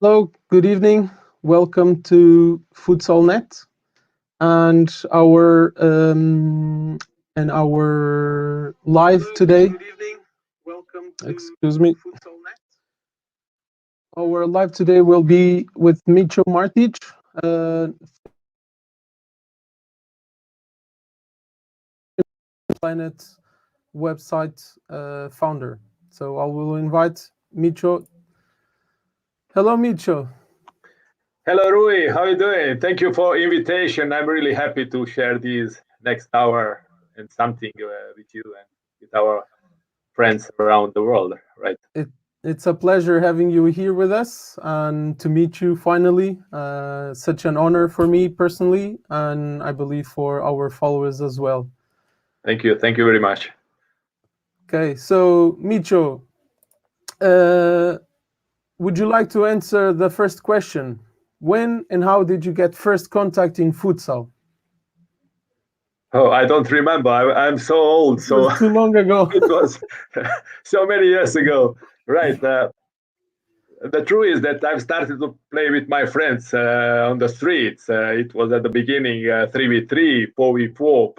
Hello, good evening. Welcome to FutsAll.net and our live today. Good evening. Welcome to Excuse me. FutsAll.net. Our live today will be with Mico Martic, Planet website founder. So I will invite Mico. Hello, Mico. Hello, Rui. How are you doing? Thank you for invitation. I'm really happy to share this next hour and something with you and with our friends around the world. Right. It's a pleasure having you here with us and to meet you finally. Such an honor for me personally, and I believe for our followers as well. Thank you. Thank you very much. Okay, so Mico, would you like to answer the first question? When and how did you get first contact in futsal? Oh, I don't remember. I'm so old. It was too long ago. It was so many years ago. Right. The truth is that I've started to play with my friends on the streets. It was at the beginning 3v3, 4v4,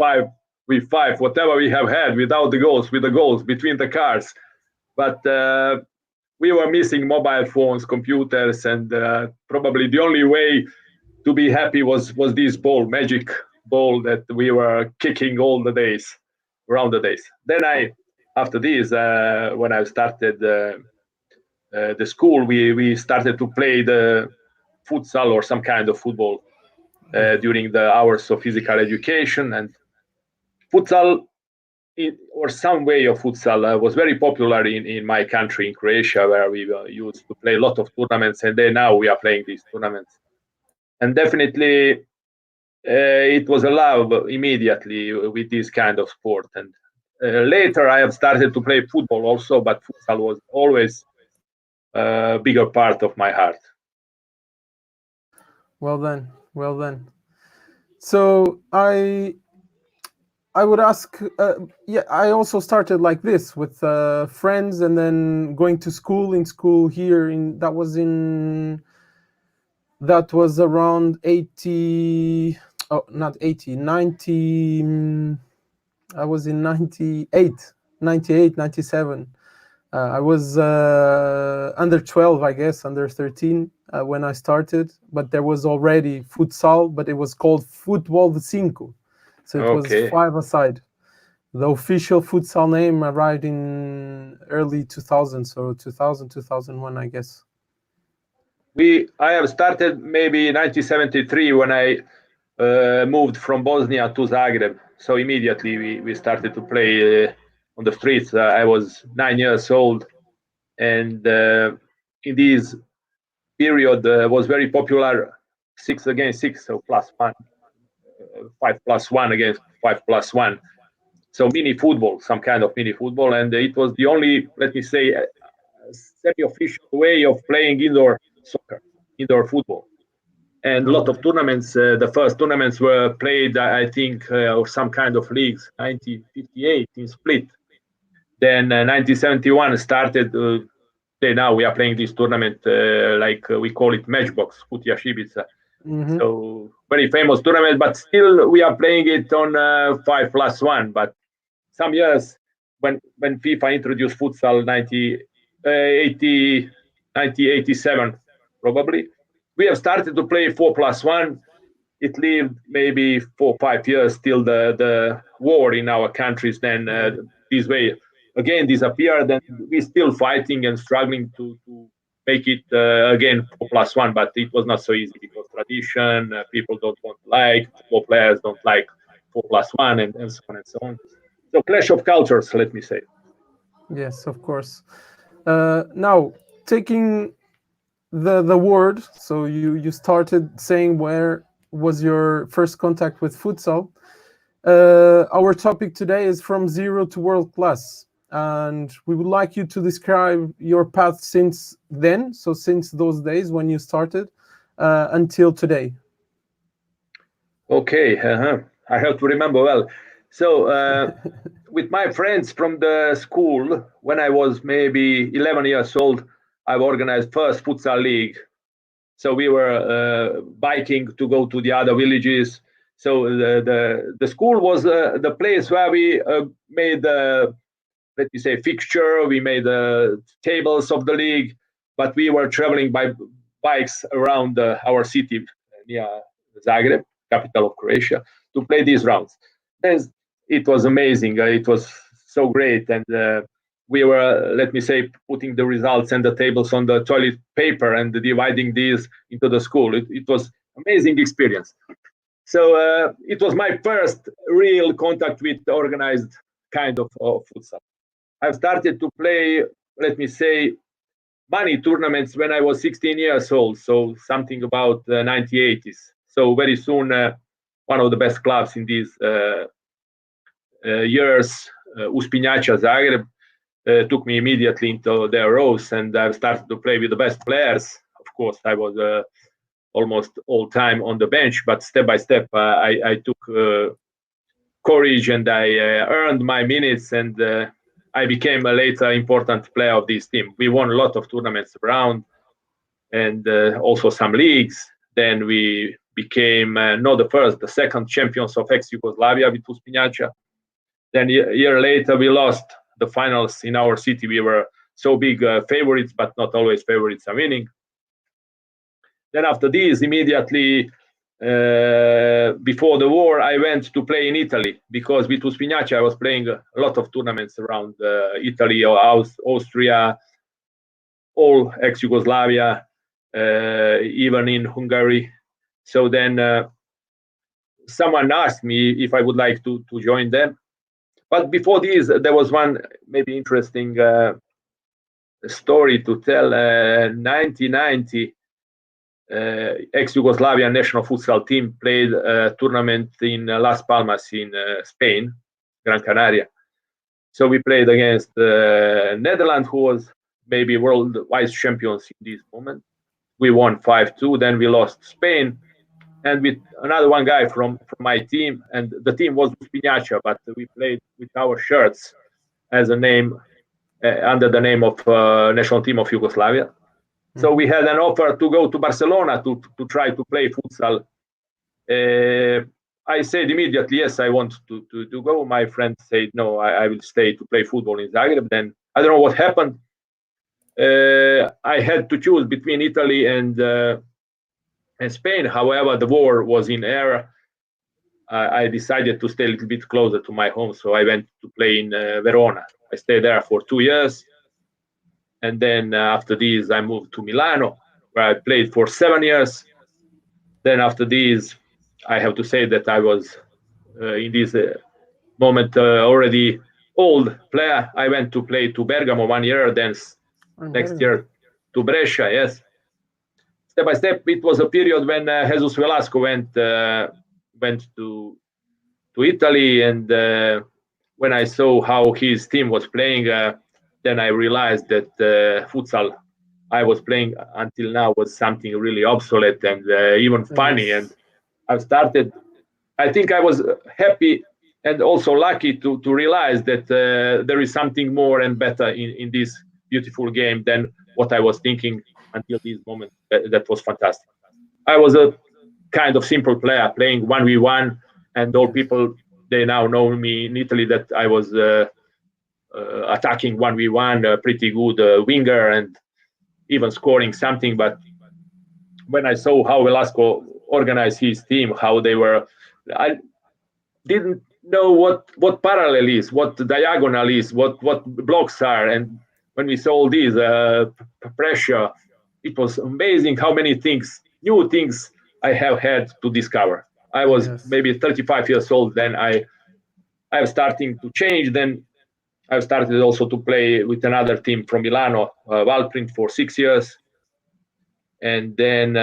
5v5, whatever we have had without the goals, with the goals between the cars. But we were missing mobile phones, computers, and probably the only way to be happy was this ball, magic ball that we were kicking all the days, around the days. Then after this, when I started the school, we started to play the futsal or some kind of football during the hours of physical education. And futsal, or some way of futsal, was very popular in my country, in Croatia, where we used to play a lot of tournaments. And then now we are playing these tournaments. And definitely, it was a love immediately with this kind of sport. And later, I have started to play football also, but futsal was always a bigger part of my heart. Well then. So I would ask. Yeah, I also started like this with friends, and then going to school. In school here, that was around 80. Oh, not 80, 90. I was in 98, 97. I was under 12, I guess, under 13 when I started, but there was already futsal, but it was called Futebol de Cinco. So it was Okay. 5-a-side. The official futsal name arrived in early 2000, so 2000, 2001, I guess. I have started maybe 1973 when I moved from Bosnia to Zagreb. So immediately we started to play on the streets. I was 9 years old, and in this period was very popular 6 against 6, so +1, 5+1 against 5+1. So mini football, some kind of mini football, and it was the only, let me say, semi-official way of playing indoor soccer, indoor football. And a lot of tournaments. The first tournaments were played, I think, or some kind of leagues. 1958 in Split. Then 1971 started. Now we are playing this tournament, like we call it Matchbox, Futia Shibica. Mm-hmm. So very famous tournament, but still we are playing it on 5+1. But some years when FIFA introduced futsal, 1987 probably, we have started to play 4+1. It lived maybe 4 or 5 years till the war in our countries. Then this way again disappeared, and we still fighting and struggling to make it again 4+1. But it was not so easy because tradition, people don't want like football players don't like 4+1, and so on and so on. So clash of cultures, let me say. Yes, of course. Now, taking the word, so you started saying where was your first contact with futsal. Our topic today is from zero to world class, and we would like you to describe your path since then, so since those days when you started until today. Okay, I have to remember well. So with my friends from the school, when I was maybe 11 years old, I've organized first futsal league So we were biking to go to the other villages. So the school was the place where we made let me say fixture. We made tables of the league, but we were traveling by bikes around our city near Zagreb, capital of Croatia, to play these rounds. And it was amazing. It was so great, and we were, let me say, putting the results and the tables on the toilet paper and dividing these into the school. It was amazing experience. So it was my first real contact with organized kind of futsal. I've started to play, let me say, money tournaments when I was 16 years old, so something about 1980s. So very soon, one of the best clubs in these years, Uspinjača Zagreb, took me immediately into their rows, and I started to play with the best players. Of course, I was almost all time on the bench, but step by step, I took courage and I earned my minutes, and I became a later important player of this team. We won a lot of tournaments around, and also some leagues. Then we became not the first, the second champions of ex-Yugoslavia with Uspinjača. Then a year later, we lost the finals in our city. We were so big favorites, but not always favorites are winning. Then after this, immediately before the war, I went to play in Italy, because with Uspinjača I was playing a lot of tournaments around Italy or Austria, all ex-Yugoslavia, even in Hungary. So then someone asked me if I would like to join them. But before this, there was one maybe interesting story to tell. 1990, ex-Yugoslavia national futsal team played a tournament in Las Palmas in Spain, Gran Canaria. So we played against Netherlands, who was maybe world vice champions in this moment. We won 5-2. Then we lost Spain, and with another one guy from my team, and the team was Uspinjača, but we played with our shirts as a name under the name of national team of Yugoslavia. So we had an offer to go to Barcelona to try to play futsal. I said immediately, yes, I want to go. My friend said, no, I will stay to play football in Zagreb. Then I don't know what happened. I had to choose between Italy and Spain. However, the war was in air. I decided to stay a little bit closer to my home, so I went to play in Verona. I stayed there for 2 years. And then after this, I moved to Milano, where I played for 7 years. Then after this, I have to say that I was in this moment already old player. I went to play to Bergamo 1 year, then next year to Brescia, yes. Step by step, it was a period when Jesus Velasco went to Italy, and when I saw how his team was playing, then I realized that futsal I was playing until now was something really obsolete and even funny. Yes. And I started, I think I was happy and also lucky to realize that there is something more and better in this beautiful game than what I was thinking until this moment. That was fantastic. I was a kind of simple player playing 1v1, and all people, they now know me in Italy that I was attacking 1v1, a pretty good winger, and even scoring something. But when I saw how Velasco organized his team, how they were, I didn't know what parallel is, what diagonal is, what blocks are. And when we saw all these pressure, it was amazing how many things, new things I have had to discover. I was maybe 35 years old. Then I was starting to change. Then I started also to play with another team from Milano, Valprint, for 6 years. And then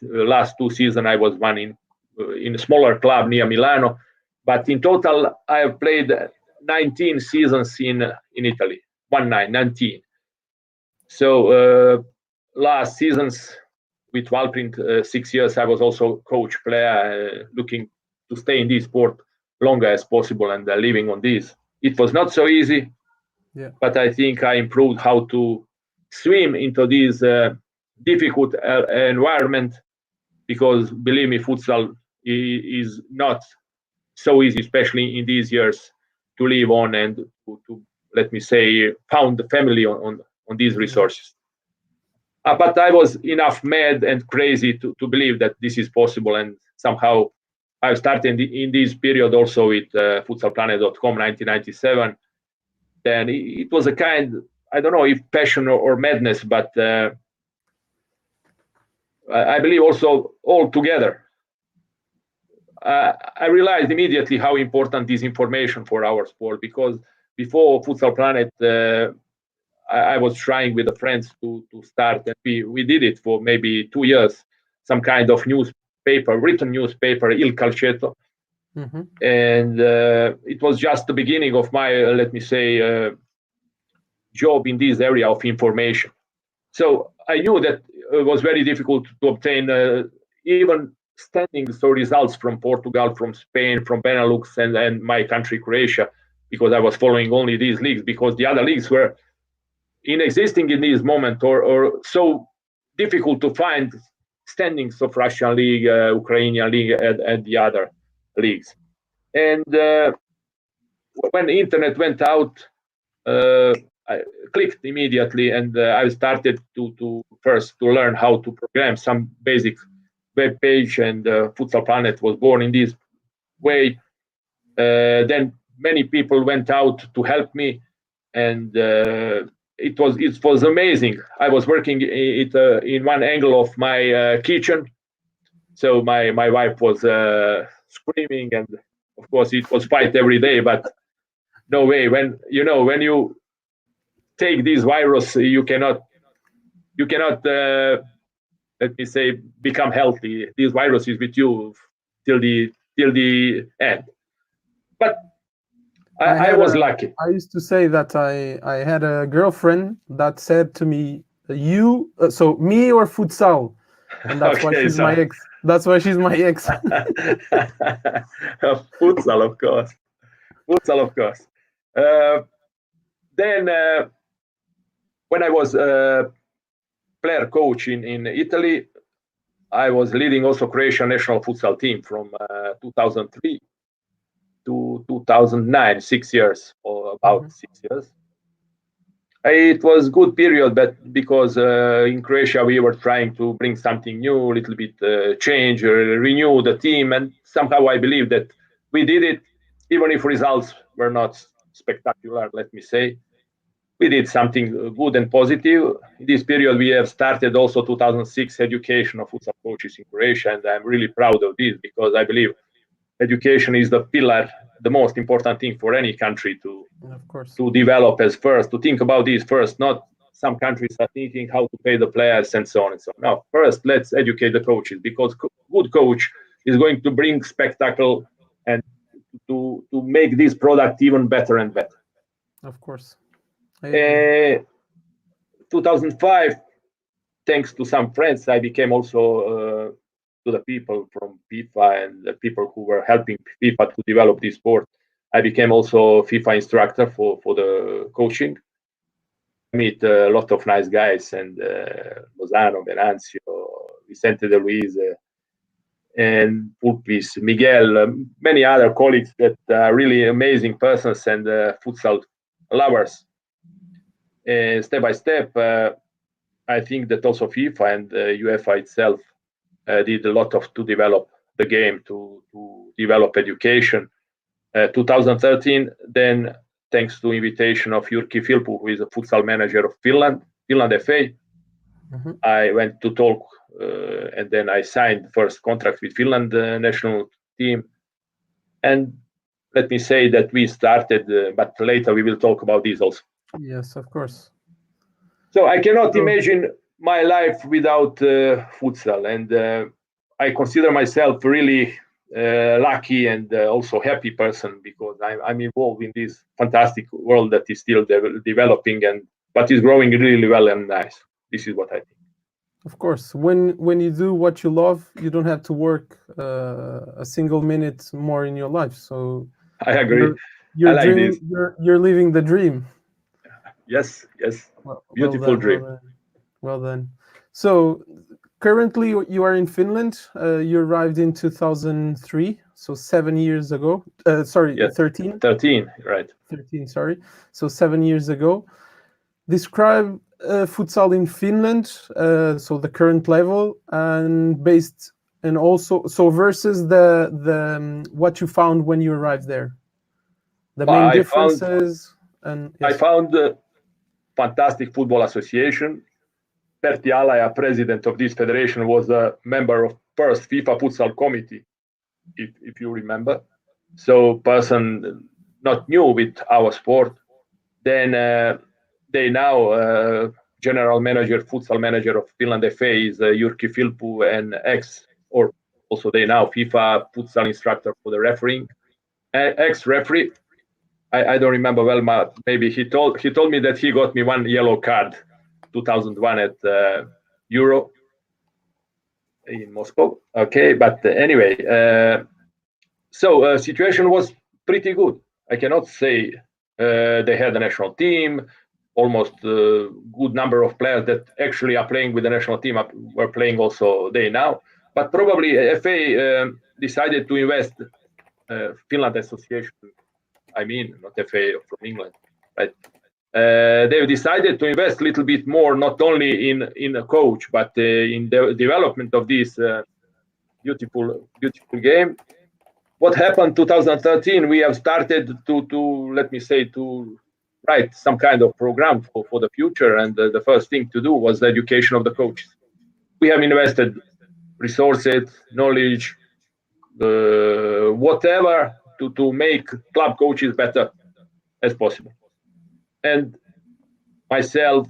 last 2 seasons I was one in a smaller club near Milano. But in total, I have played 19 seasons in Italy, 19. So last seasons with Valprint, 6 years, I was also coach player, looking to stay in this sport longer as possible and living on this. It was not so easy, but I think I improved how to swim into this difficult environment, because believe me, futsal is not so easy, especially in these years, to live on and to let me say, found the family on these Yeah. resources. But I was enough mad and crazy to believe that this is possible, and somehow I started in this period also with FutsAll.net.com 1997. Then it was a kind, I don't know if passion or madness, but I believe also all together. I realized immediately how important is information for our sport, because before Futsal Planet, I was trying with the friends to start, and we did it for maybe 2 years, some kind of newspaper, written newspaper, Il Calcetto. Mm-hmm. And it was just the beginning of my, let me say, job in this area of information. So I knew that it was very difficult to obtain even standings or results from Portugal, from Spain, from Benelux, and my country, Croatia, because I was following only these leagues, because the other leagues were in existing in this moment, or so difficult to find standings of Russian league, Ukrainian league, and the other leagues. And when the internet went out, I clicked immediately, and I started to first to learn how to program some basic web page, and Futsal Planet was born in this way. Then many people went out to help me, and it was amazing. I was working in one angle of my kitchen, so my wife was screaming, and of course it was fight every day. But no way, when you take this virus, you cannot let me say become healthy. This virus is with you till the end. But I was lucky. I used to say that I had a girlfriend that said to me, "You, so me or futsal," and that's why Okay, she's my so ex. That's why she's my ex. futsal, of course. Futsal, of course. Uh, then when I was player coach in Italy, I was leading also Croatian national futsal team from 2003 to 2009, 6 years, or about Mhm. 6 years. It was good period, but because in Croatia we were trying to bring something new, a little bit change, renew the team, and somehow I believe that we did it, even if results were not spectacular. Let me say, we did something good and positive. In this period, we have started also 2006 education of futsal coaches in Croatia, and I'm really proud of this, because I believe education is the pillar, the most important thing for any country Of course. to develop as first, to think about this first, not some countries are thinking how to pay the players and so on and so on. No, first, let's educate the coaches, because good coach is going to bring spectacle and to make this product even better and better. Of course. I agree. 2005, thanks to some friends, I became also to the people from FIFA and the people who were helping FIFA to develop this sport. I became also FIFA instructor for the coaching. I meet a lot of nice guys, and Lozano, Venancio, Vicente de Luis, and Pulpis, Miguel, many other colleagues that are really amazing persons and futsal lovers. Step by step, I think that also FIFA and UEFA itself did a lot of to develop the game, to develop education. 2013, then thanks to invitation of Jyrki Filpu, who is a futsal manager of Finland FA, Mhm. I went to talk, and then I signed first contract with Finland national team. And let me say that we started, but later we will talk about this also. Yes, of course. So I cannot So, imagine my life without futsal, and I consider myself really lucky and also happy person, because I'm involved in this fantastic world that is still developing, and but is growing really well and nice. This is what I think. of course, when you do what you love, you don't have to work a single minute more in your life. So I agree. you're I like this. you're living the dream. Yes, yes. Well Beautiful done, well dream. done, well done. So currently you are in Finland. You arrived in 2003, so 7 years ago. Sorry, Yeah, 13. 13, right. 13, sorry. So 7 years ago. Describe futsal in Finland, so the current level, and based, and also so versus the what you found when you arrived there, the Well, main I found differences, and I yes. found fantastic football association. Pertti Alaja, president of this federation, was a member of first FIFA futsal committee, if you remember. So person not new with our sport. Then they now general manager, futsal manager of Finland FA is Jyrki Filppu, and ex, or also they now FIFA futsal instructor for the refereeing, ex referee. I don't remember well. Maybe he told me that he got me one yellow card, 2001 at Euro in Moscow. Okay, but anyway, so situation was pretty good. I cannot say they had a national team. Almost a good number of players that actually are playing with the national team were playing also they now. But probably FA decided to invest, Finland Association, I mean, not FA from England, right? They've decided to invest a little bit more, not only in a coach, but in the development of this beautiful game. What happened 2013? We have started to let me say, to write some kind of program for the future, and the first thing to do was the education of the coaches. We have invested resources, knowledge, whatever to make club coaches better as possible. And myself,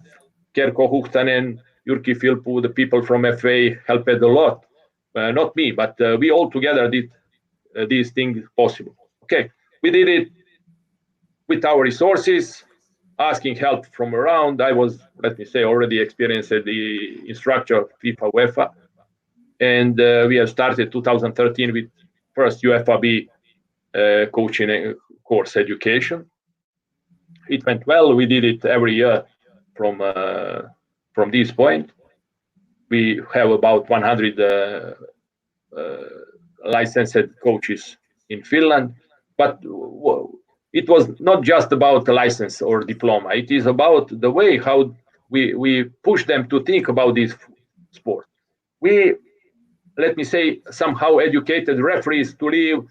Kerko Huhtanen, Jyrki Filppu, the people from FA helped a lot. Not me, but we all together did these things possible. Okay, we did it with our resources, asking help from around. I was, let me say, already experienced the instructor of FIFA UEFA, and we have started 2013 with first UEFA B coaching course education. It went well. We did it every year from this point. We have about 100 licensed coaches in Finland, but it was not just about a license or diploma. It is about the way how we push them to think about this sport. We, let me say, somehow educated referees to live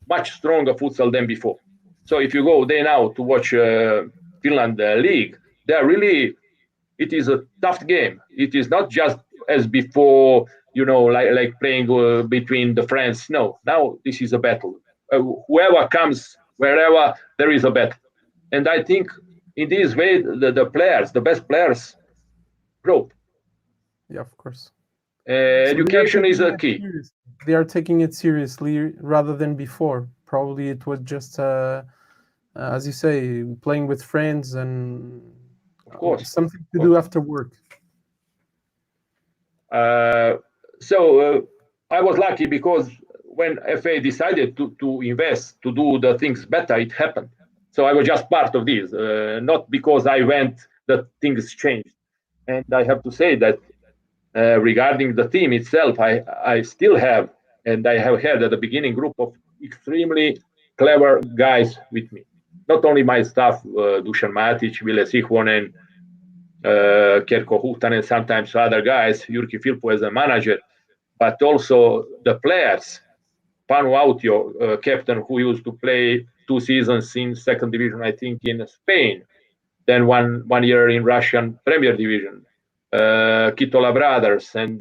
much stronger futsal than before. So if you go there now to watch Finland league, they are really, it is a tough game. It is not just as before, like playing between the friends. No, now this is a battle. Whoever comes, wherever, there is a battle. And I think in this way, the players, the best players, grow. Yeah, of course. So they are Education is taking a it key, seriously. They are taking it seriously rather than before. Probably it was just, as you say, playing with friends and of course. something Of to course. do after work. So I was lucky because when FA decided to invest, to do the things better, it happened. So I was just part of this, not because I went that things changed. And I have to say that regarding the team itself, I still have, and I have had at the beginning, group of extremely clever guys with me. Not only my staff, Dusan Matic, Ville Sihvonen, Kerko Huhtanen, sometimes other guys, Jyrki Filppu as a manager, but also the players. Panu Autio, captain, who used to play 2 seasons in second division, I think, in Spain, then one year in Russian Premier Division. Kitola brothers and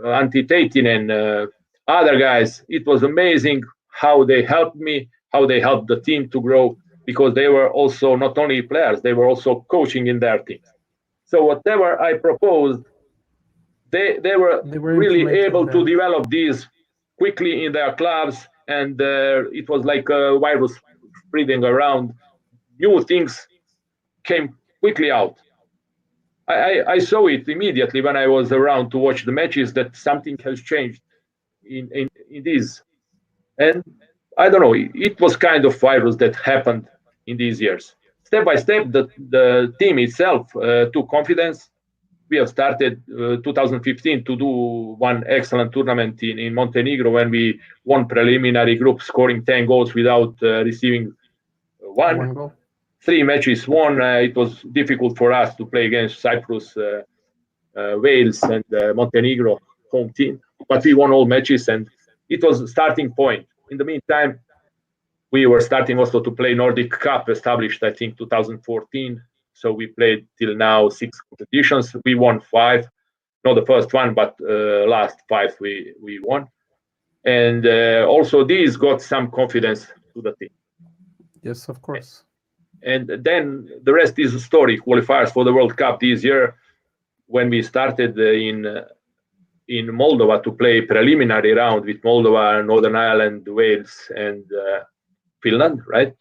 Antti Teitinen, other guys. It was amazing how they helped me, how they helped the team to grow, because they were also not only players, they were also coaching in their teams. So whatever I proposed, they were They were really implementing able to that. develop these quickly in their clubs, and it was like a virus spreading around. New things came quickly out. I saw it immediately when I was around to watch the matches that something has changed in this. And I don't know, it was kind of virus that happened in these years. Step by step, the team itself took confidence. we have started 2015 to do one excellent tournament in Montenegro when we won preliminary group, scoring 10 goals without receiving one. goal. 3 matches won. It was difficult for us to play against Cyprus, Wales, and Montenegro home team, but we won all matches, and it was a starting point. In the meantime, we were starting also to play Nordic Cup, established I think 2014. So we played till now 6 competitions. We won 5, not the first one, but last 5 we won. And also these got some confidence to the team. Yes, of course. And then the rest is a story. Qualifiers for the World Cup this year, when we started in Moldova to play preliminary round with Moldova, Northern Ireland, Wales, and Finland, right?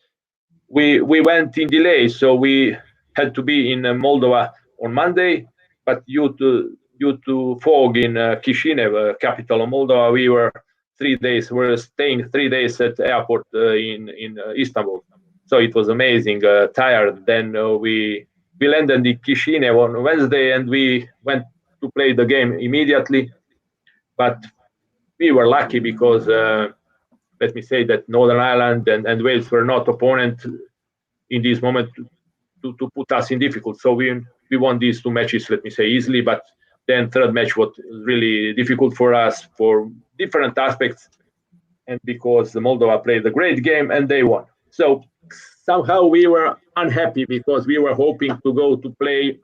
We went in delay, so we had to be in Moldova on Monday, but due to fog in Chisinau, capital of Moldova, we were 3 days. We were staying 3 days at the airport in Istanbul. So it was amazing. Tired. Then we landed in Chisinau on Wednesday, and we went to play the game immediately. But we were lucky because let me say that Northern Ireland and Wales were not opponent in this moment to put us in difficult. So we won these 2 matches, let me say, easily. But then third match was really difficult for us for different aspects, and because Moldova played a great game and they won. So somehow we were unhappy because we were hoping to go to play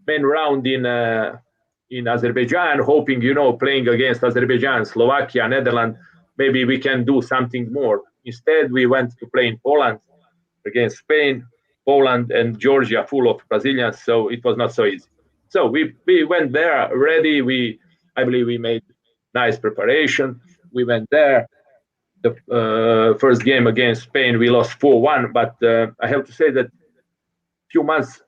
main round in Azerbaijan, hoping, playing against Azerbaijan, Slovakia, Netherlands, maybe we can do something more. Instead, we went to play in Poland against Spain, Poland, and Georgia, full of Brazilians. So it was not so easy. So we went there ready. I believe we made nice preparation. We went there. The first game against Spain, we lost 4-1. But I have to say that a few months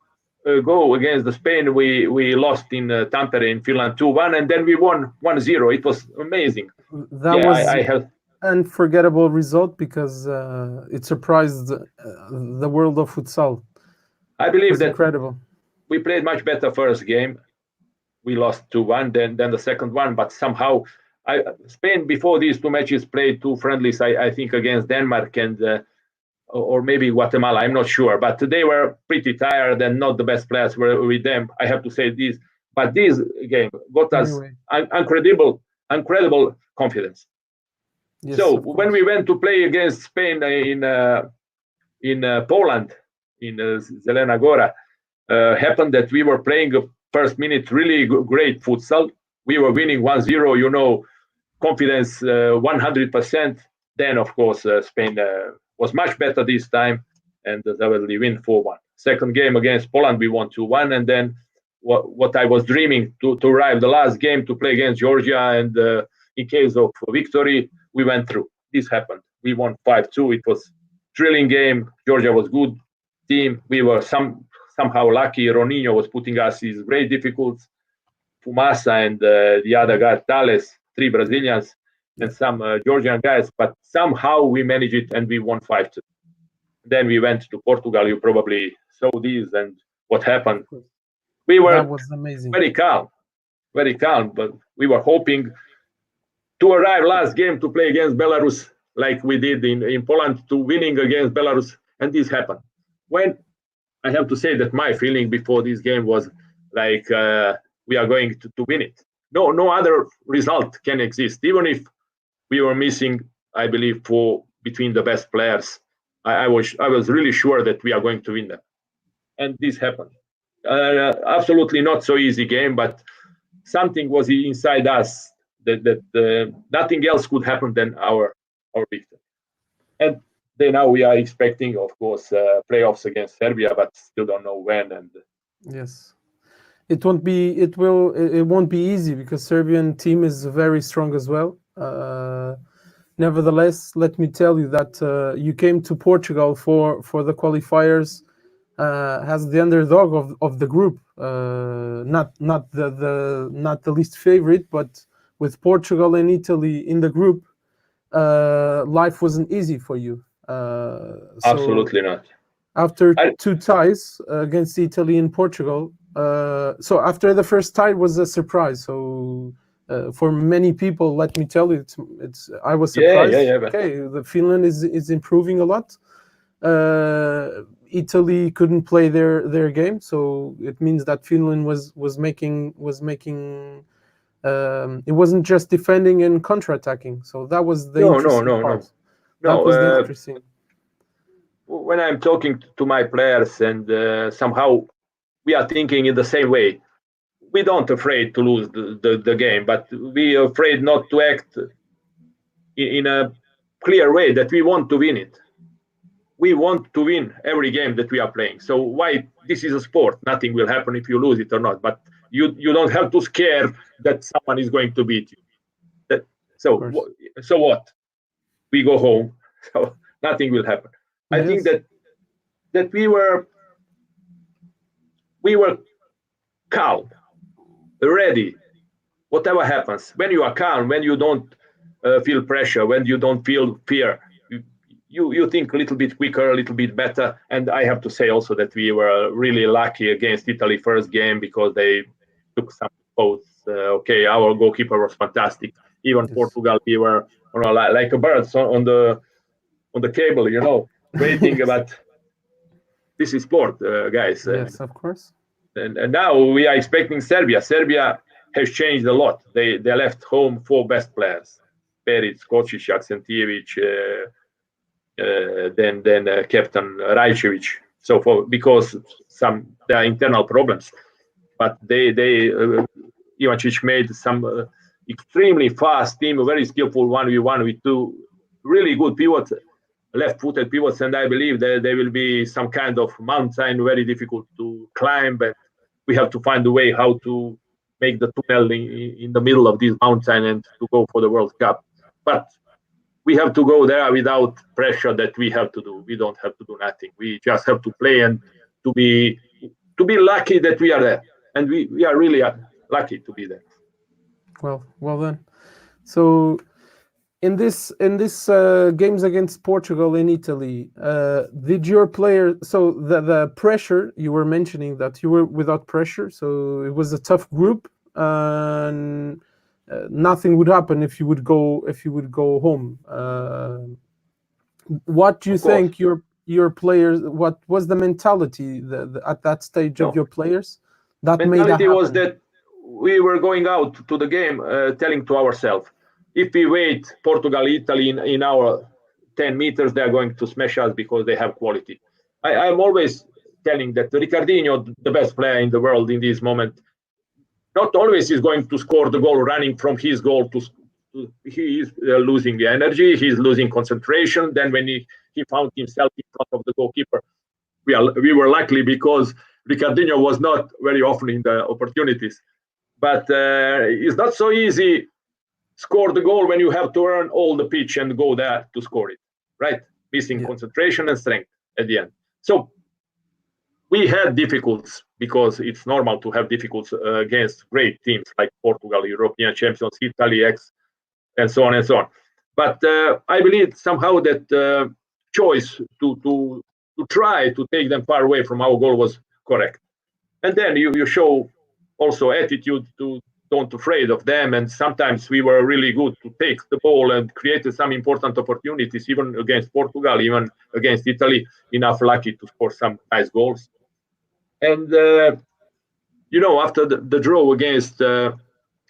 ago against the Spain, we lost in Tampere in Finland 2-1, and then we won 1-0. It was amazing. That was unforgettable result because it surprised the world of futsal. I believe that incredible. We played much better first game. We lost 2-1, then the second one, but somehow Spain before these 2 matches played 2 friendlies, I think against Denmark and or maybe Guatemala, I'm not sure, but they were pretty tired and not the best players were with them. I have to say this, but this game got us incredible confidence. Yes, so when we went to play against Spain in Poland, in Zelena Gora, happened that we were playing a first minute really great futsal. We were winning 1-0, confidence 100%. Then, of course, Spain was much better this time, and they win 4-1. Second game against Poland, we won 2-1, and then what I was dreaming to arrive the last game to play against Georgia, and in case of victory, we went through. This happened. We won 5-2. It was thrilling game. Georgia was good team. We were somehow lucky. Ronino was putting us in great difficulties. Fumasa and the other guy, Tales, 3 Brazilians, and some Georgian guys, but somehow we managed it and we won 5-2. Then we went to Portugal. You probably saw this and what happened. We were very calm, but we were hoping to arrive last game to play against Belarus like we did in Poland, to winning against Belarus, and this happened. When I have to say that my feeling before this game was like we are going to win it. No other result can exist, even if we were missing, I believe, between the best players. I was really sure that we are going to win them, and this happened. Absolutely not so easy game, but something was inside us that nothing else could happen than our victory. And then now we are expecting, of course, playoffs against Serbia, but still don't know when. And yes, it won't be easy because Serbian team is very strong as well. Nevertheless, let me tell you that you came to Portugal for the qualifiers as the underdog of the group, not the least favorite, but with Portugal and Italy in the group, life wasn't easy for you. Absolutely not. After 2 ties against Italy and Portugal, So after the first tie was a surprise. So for many people, let me tell you, it's I was surprised. Yeah. But Okay, the Finland is improving a lot. Italy couldn't play their game, so it means that Finland was making. It wasn't just defending and counter-attacking. So that was the interesting part. That was the no. interesting. When I'm talking to my players and somehow we are thinking in the same way, we don't afraid to lose the game, but we are afraid not to act in a clear way that we want to win it. We want to win every game that we are playing. So why this is a sport? Nothing will happen if you lose it or not. But you don't have to scare that someone is going to beat you. That, so so what? We go home. So nothing will happen. I think that we were calm, ready. Whatever happens, when you are calm, when you don't feel pressure, when you don't feel fear, you think a little bit quicker, a little bit better. And I have to say also that we were really lucky against Italy first game because they took some votes. Okay, our goalkeeper was fantastic. Even Portugal, we were like a bird on the cable, waiting. But this is sport, guys. Yes, of course. And now we are expecting Serbia. Serbia has changed a lot. They left home 4 best players: Peric, Kocic, Aksentijevic, then Captain Rajcevic. So because there are internal problems, but they Ivancic made some extremely fast team, very skillful 1v1 with 2 really good pivots, left-footed pivots, and I believe that there will be some kind of mountain very difficult to climb, and we have to find a way how to make the tunnel in the middle of this mountain and to go for the World Cup. But we have to go there without pressure that we have to do. We don't have to do nothing. We just have to play and to be lucky that we are there, and we are really lucky to be there. Well then. So in this games against Portugal and Italy, did your player? So the pressure you were mentioning that you were without pressure, so it was a tough group, and nothing would happen if you would go home. What do you think your players? What was the mentality at that stage of No, your players that made that mentality was happen? that we were going out to the game telling to ourselves, if we wait Portugal, Italy in our 10 meters, they are going to smash us because they have quality. I'm always telling that Ricardinho, the best player in the world in this moment, not always is going to score the goal running from his goal to he is losing the energy, he's losing concentration. Then when he found himself in front of the goalkeeper, we were lucky because Ricardinho was not very often in the opportunities. But it's not so easy score the goal when you have to earn all the pitch and go there to score it, right? Missing concentration and strength at the end. So we had difficulties because it's normal to have difficulties against great teams like Portugal, European champions, Italy, and so on and so on. But I believe somehow that choice to try to take them far away from our goal was correct. And then you show also attitude to don't afraid of them. And sometimes we were really good to take the ball and created some important opportunities, even against Portugal, even against Italy, enough lucky to score some nice goals. And after the draw against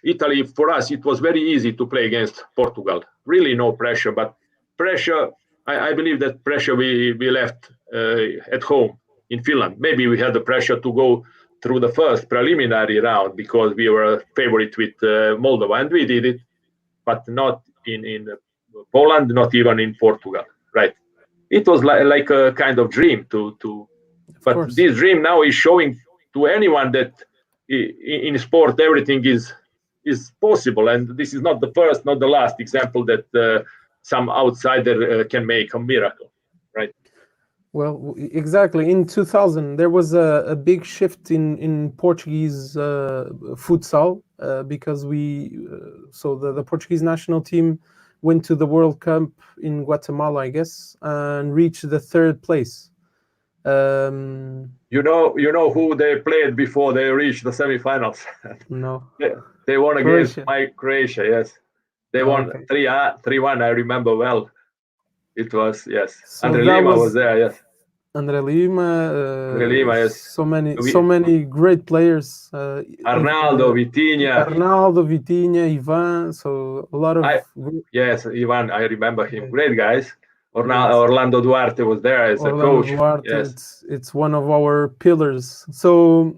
Italy, for us, it was very easy to play against Portugal. Really no pressure, but pressure, I believe that pressure we left at home in Finland. Maybe we had the pressure to go through the first preliminary round because we were favorite with Moldova, and we did it, but not in Poland, not even in Portugal, right? It was like a kind of dream but this dream now is showing to anyone that in sport everything is possible, and this is not the first, not the last example that some outsider can make a miracle, right? Well, exactly. In 2000, there was a big shift in Portuguese futsal because the Portuguese national team went to the World Cup in Guatemala, I guess, and reached the third place. You know who they played before they reached the semifinals? No, They won against Croatia. my Croatia. Yes, they Oh, won okay. 3-1. I remember well. It was, yes. So Andre that Lima was was there. Yes, Andre Lima. Andre Lima. Yes, So we, many great players. Arnaldo, Vitinha. Arnaldo, Vitinha, Ivan. So a lot of I Yes, Ivan. I remember him. yeah, Great guys. yes. Orlando Duarte was there as a Orlando coach. Duarte. Yes, It's one of our pillars. So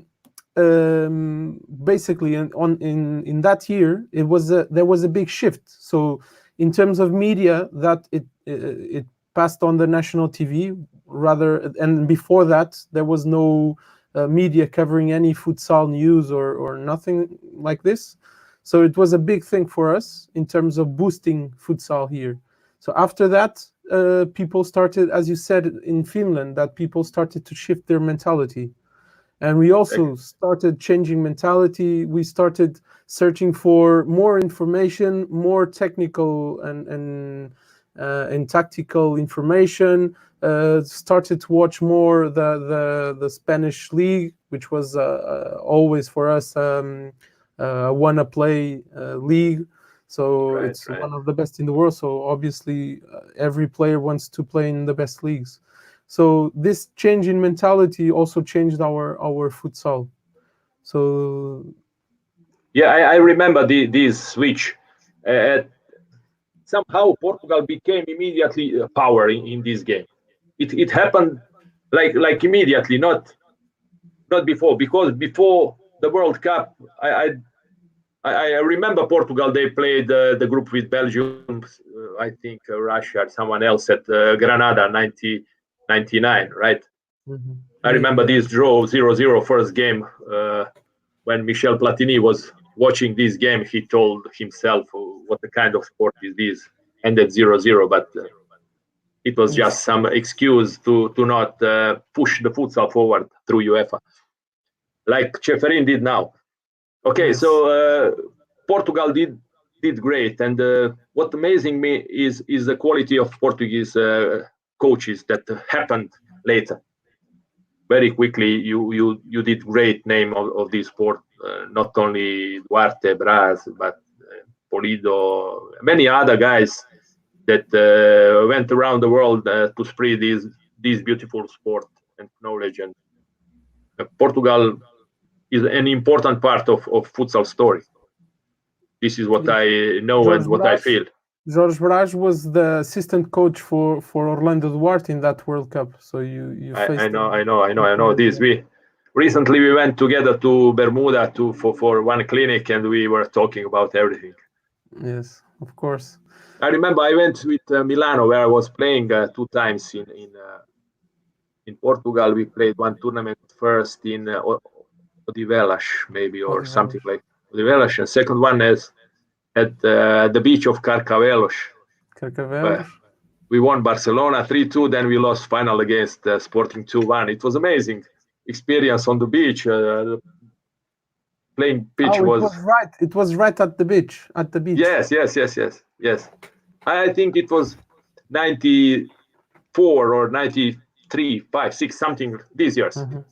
basically, in that year, there was a big shift. So in terms of media, that it passed on the national TV rather, and before that, there was no media covering any futsal news or nothing like this. So it was a big thing for us in terms of boosting futsal here. So after that, people started, as you said in Finland, that people started to shift their mentality. And we also started changing mentality. We started searching for more information, more technical and tactical information. Started to watch more the Spanish league, which was always for us wanna play league. So right, it's right. one of the best in the world. So obviously, every player wants to play in the best leagues. So this change in mentality also changed our futsal. So Yeah, I remember this switch. Uh, Somehow Portugal became immediately a power in this game. It happened like immediately, not before, because before the World Cup, I remember Portugal. They played the group with Belgium, I think Russia, and someone else at Granada, 1999, right? I maybe remember yes. this draw 0-0 first game. When Michel Platini was watching this game, he told himself, "Oh, what the kind of sport is this?" Ended 0-0, but it was just Yes. some excuse to not push the futsal forward through UEFA, like Ceferin did now. Okay, so Yes. Portugal did great, and what amazing me is the quality of Portuguese coaches that happened later. Very quickly, you did great name of this sport. Not only Duarte, Braz, but Polido, many other guys that went around the world to spread this beautiful sport and knowledge. And Portugal is an important part of futsal story. This is what I know and Jorge what I Braz. feel. Jorge Braz was the assistant coach for Orlando Duarte in that World Cup. So you I faced know, him I know, I know, I know as this. well. We recently we went together to Bermuda for one clinic, and we were talking about everything. Yes, of course. I remember I went with Milano, where I was playing 2 times in Portugal. We played one tournament first in Odivelas, maybe, or Odivelas. something like Odivelas, and second one is at the beach of Carcavelos. Where Carcavelos. we won Barcelona 3-2, then we lost final against Sporting 2-1. It was amazing experience on the beach. The playing pitch Oh, it was, was right. It was right at the beach. At the beach. yes. I think it was 94 or 93, 5, 6, something these years. Mhm.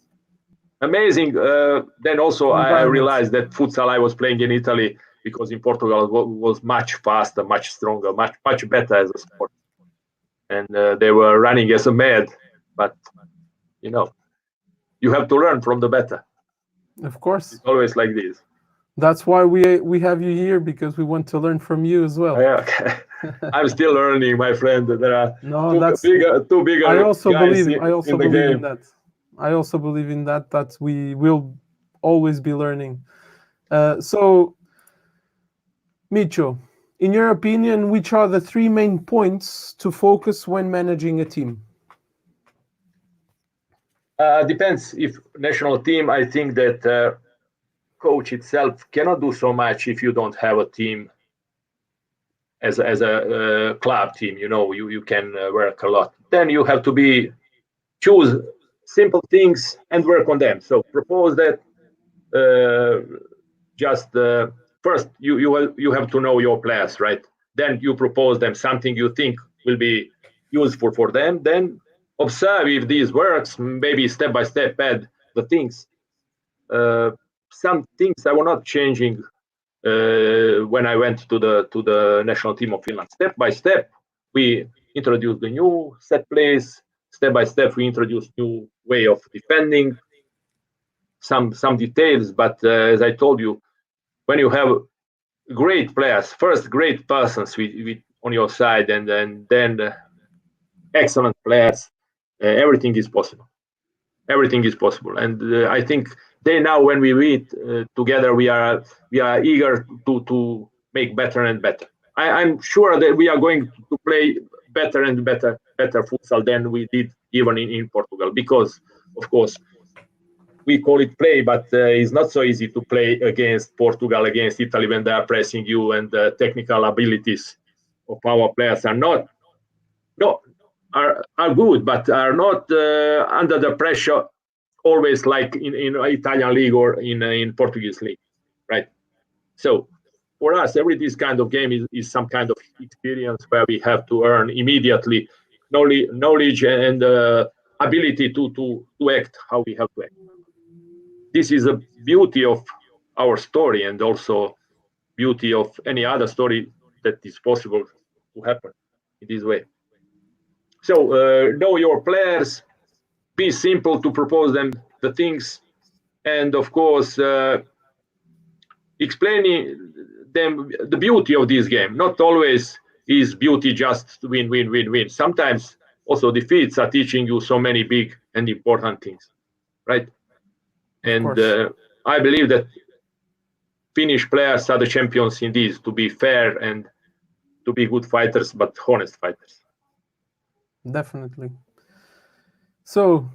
Amazing. Then also I Environment. realized that futsal I was playing in Italy, because in Portugal was much faster, much stronger, much better as a sport, and they were running as a mad. But you know, you have to learn from the better. Of course. It's always like this. That's why we have you here, because we want to learn from you as well. Okay. I'm still learning, my friend. There are No, two that's. bigger guys I in also the believe in game. that. I also believe in that. That we will always be learning. So, Micho, in your opinion, which are the three main points to focus when managing a team? Depends. If national team, I think that coach itself cannot do so much if you don't have a team as a club team. You can work a lot. Then you have to be choose simple things and work on them. So propose that just first you have to know your players, right? Then you propose them something you think will be useful for them. Then observe if this works, maybe step by step add the things. Some things I was not changing when I went to the national team of Finland. Step by step, we introduced the new set plays. Step by step, we introduced new way of defending. Some details, but as I told you, when you have great players, first great persons with on your side, and then excellent players, everything is possible. Everything is possible, and I think they now when we meet together, we are eager to make better and better. I'm sure that we are going to play better and better futsal than we did even in Portugal, because of course we call it play, but it's not so easy to play against Portugal, against Italy when they are pressing you, and the technical abilities of our players are not no are good, but are not under the pressure always like in Italian league or in Portuguese league, right? So for us, every this kind of game is some kind of experience where we have to earn immediately knowledge and ability to act how we have to act. This is a beauty of our story, and also beauty of any other story that is possible to happen in this way. So know your players, be simple to propose them the things, and of course explaining them the beauty of this game. Not always is beauty just win, win, win, win. Sometimes also defeats are teaching you so many big and important things, right? And I believe that Finnish players are the champions in this, to be fair and to be good fighters, but honest fighters. Definitely. So,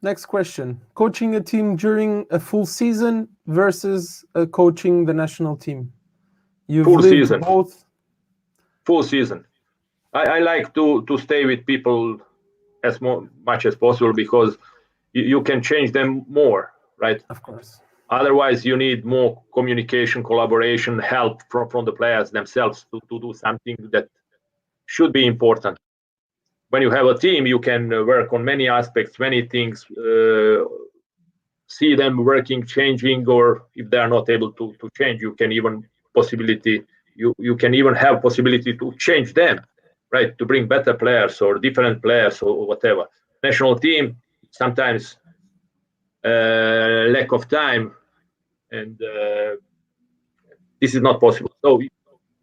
next question. Coaching a team during a full season versus coaching the national team. You've full lived season. both? Full season. I like to stay with people as much as possible, because you can change them more, right? Of course. Otherwise, you need more communication, collaboration, help from the players themselves to do something that should be important. When you have a team, you can work on many aspects, many things, see them working, changing, or if they are not able to change, you can even you can even have possibility to change them, right? To bring better players or different players or whatever. National team, sometimes lack of time, and this is not possible. So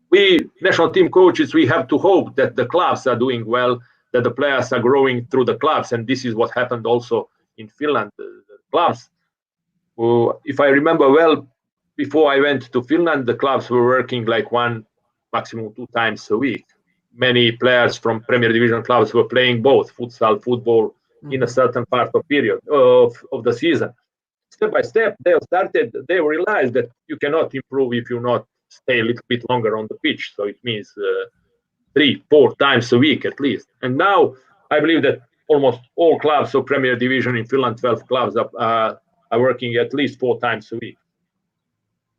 we national team coaches, we have to hope that the clubs are doing well, that the players are growing through the clubs, and this is what happened also in Finland. The clubs, if I remember well, before I went to Finland, the clubs were working like one, maximum 2 times a week. Many players from Premier Division clubs were playing both futsal, football in a certain part of period of the season. Step by step, they realized that you cannot improve if you not stay a little bit longer on the pitch. So it means 3-4 times a week at least. And now I believe that almost all clubs of Premier Division in Finland, 12 clubs are working at least 4 times a week.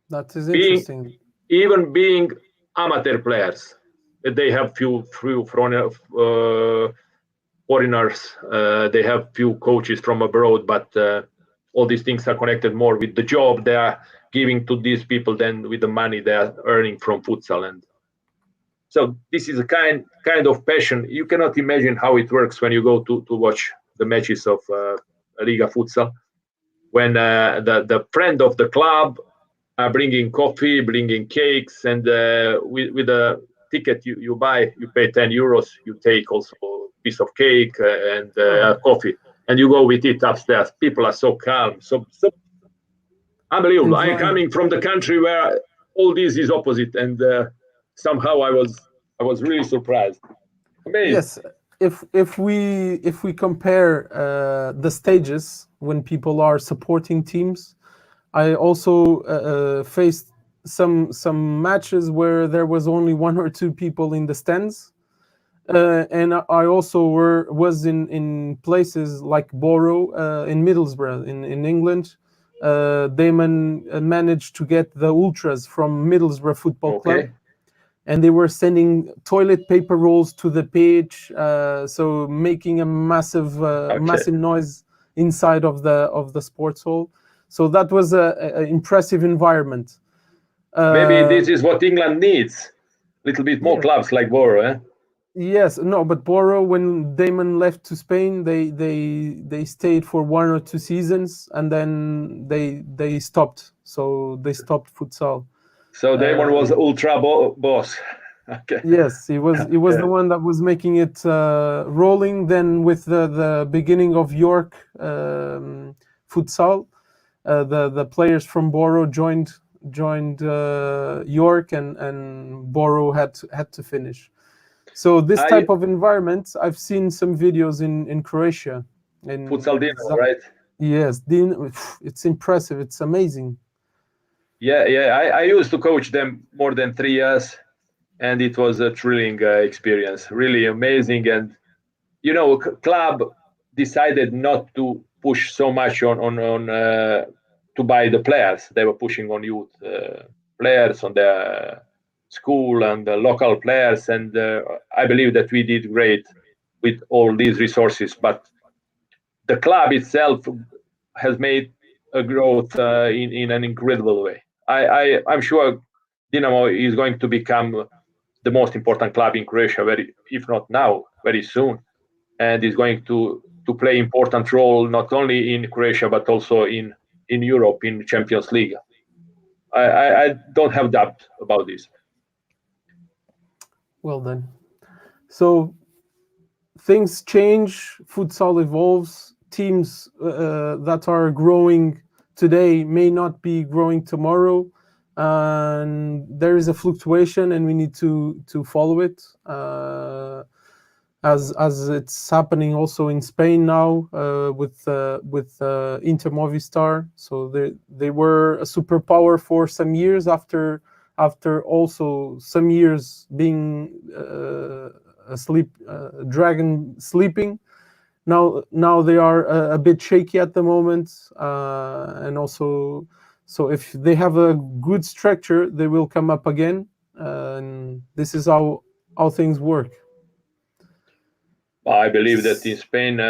That is interesting. Even being amateur players, they have few foreigners, they have few coaches from abroad, but all these things are connected more with the job they are giving to these people than with the money they are earning from futsal. And so this is a kind of passion. You cannot imagine how it works when you go to watch the matches of Liga Futsal, when the friend of the club are bringing coffee, bringing cakes, and with a ticket you buy, you pay 10 euros, you take also a piece of cake and coffee, and you go with it upstairs. People are so calm, so unbelievable. I'm coming from the country where all this is opposite, and somehow I was really surprised, amazed. Yes, if we compare the stages when people are supporting teams, I also faced some matches where there was only 1 or 2 people in the stands, and I also was in places like Boro in Middlesbrough in England. Damon managed to get the ultras from Middlesbrough Football Club. and they were sending toilet paper rolls to the pitch, so making a massive noise inside of the sports hall. So that was a impressive environment. Maybe this is what England needs. A little bit more Yeah. clubs like Boro, eh? Yes, no, but Boro, when Damon left to Spain, they stayed for 1 or 2 seasons, and then they stopped. So they stopped futsal. So Damon was ultra boss. Okay. Yes, he was the one that was making it rolling. Then with the beginning of York futsal, the players from Boro joined York, and Boro had to finish. So this type of environment, I've seen some videos in Croatia. In Futsal Dinamo, right? Yes, it's impressive. It's amazing. Yeah. I used to coach them more than 3 years, and it was a thrilling experience. Really amazing. And club decided not to push so much on to buy the players. They were pushing on youth players, on the school and the local players, and I believe that we did great with all these resources. But the club itself has made a growth in an incredible way. I'm sure Dinamo is going to become the most important club in Croatia, if not now, very soon, and is going to play important role not only in Croatia but also in Europe in Champions League. I don't have doubt about this. Well done. So things change, futsal evolves. Teams that are growing today may not be growing tomorrow, and there is a fluctuation, and we need to follow it. As it's happening also in Spain now with Inter Movistar. So they were a superpower for some years after also some years being asleep, dragon sleeping. Now they are a bit shaky at the moment, and also, so if they have a good structure, they will come up again, and this is how things work. I believe that in Spain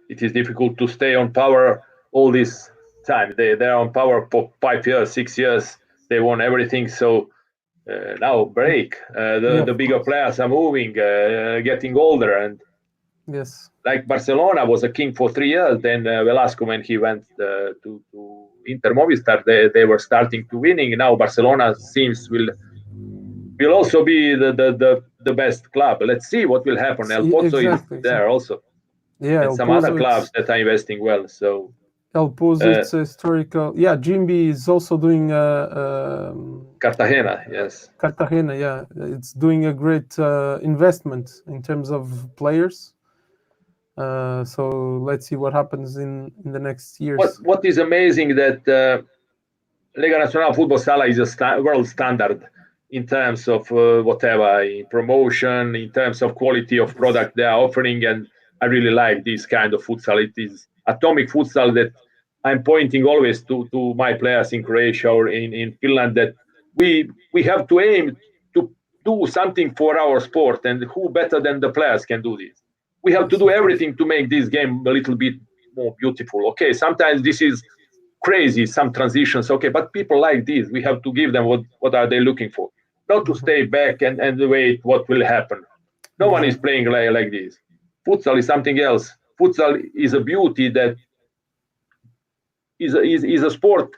it is difficult to stay on power all this time. They're on power for 5 years, 6 years. They won everything. So now break. The bigger players are moving, getting older, and yes, like Barcelona was a king for 3 years. Then Velasco, when he went to Inter Movistar, they were starting to winning. Now Barcelona seems will also be the best club. Let's see what will happen. El Pozo is there also, yeah, and El some other Pozo, clubs that are investing well. So El Pozo, it's historical. Yeah, Jimby is also doing Cartagena, yes. Cartagena, yeah, it's doing a great investment in terms of players. So let's see what happens in the next years. What is amazing that Lega Nacional Football Sala is a world standard in terms of whatever, in promotion, in terms of quality of product they are offering, and I really like this kind of futsal. It is atomic futsal that I'm pointing always to my players in Croatia or in Finland, that we have to aim to do something for our sport, and who better than the players can do this? We have to do everything to make this game a little bit more beautiful. Okay, sometimes this is crazy, some transitions, okay, but people like this. We have to give them what are they looking for, not to stay back and wait what will happen. No one is playing like this. Futsal is something else. Futsal is a beauty that is a sport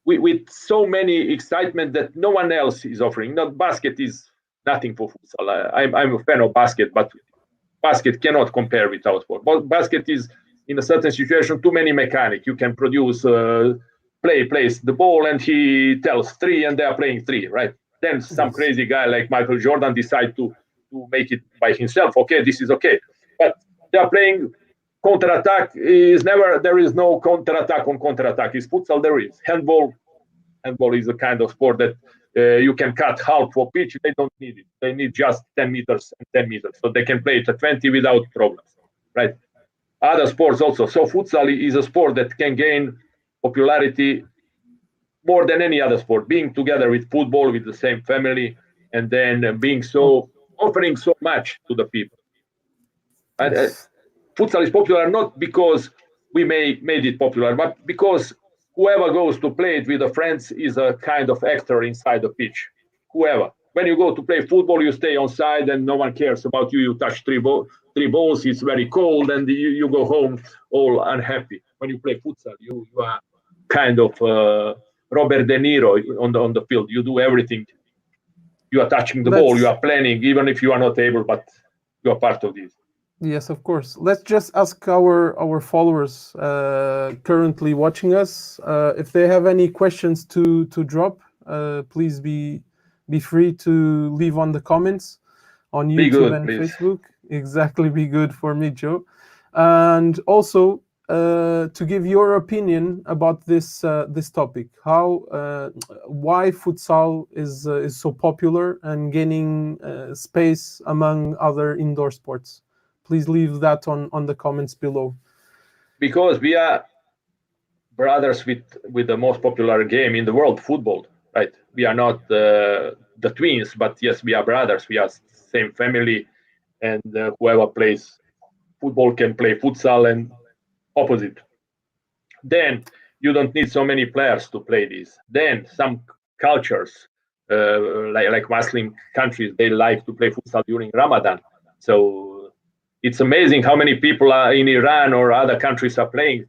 with so many excitement that no one else is offering. Not basket is nothing for futsal. I'm a fan of basket, but basket cannot compare with our sport. But basket is, in a certain situation, too many mechanic. You can produce plays the ball and he tells three and they are playing three, right? Then some crazy guy like Michael Jordan decide to make it by himself. Okay, this is okay. But they are playing counter-attack. There is no counter-attack on counter-attack. Is futsal, there is. Handball is a kind of sport that you can cut half of pitch. They don't need it. They need just 10 meters and 10 meters. So they can play it at 20 without problems, right? Other sports also. So futsal is a sport that can gain popularity more than any other sport. Being together with football, with the same family, and then being so offering so much to the people. And Yes. futsal is popular not because we made it popular, but because whoever goes to play it with the friends is a kind of actor inside the pitch. Whoever. When you go to play football, you stay on side and no one cares about you. You touch three balls, it's very cold, and you go home all unhappy. When you play futsal, you are kind of Robert De Niro on the field. You do everything. You are touching the ball, you Let's are planning, even if you are not able, but you are part of this. Yes, of course. Let's just ask our followers currently watching us if they have any questions to drop. Please be free to leave on the comments on Be YouTube good, and please. Facebook. Exactly, be good for me, Joe. And also to give your opinion about this topic. Why futsal is so popular and gaining space among other indoor sports. Please leave that on the comments below. Because we are brothers with the most popular game in the world, football, right? We are not the twins, but yes, we are brothers. We are same family, and whoever plays football can play futsal and opposite. Then you don't need so many players to play this. Then some cultures, like Muslim countries, they like to play futsal during Ramadan. So it's amazing how many people are in Iran or other countries are playing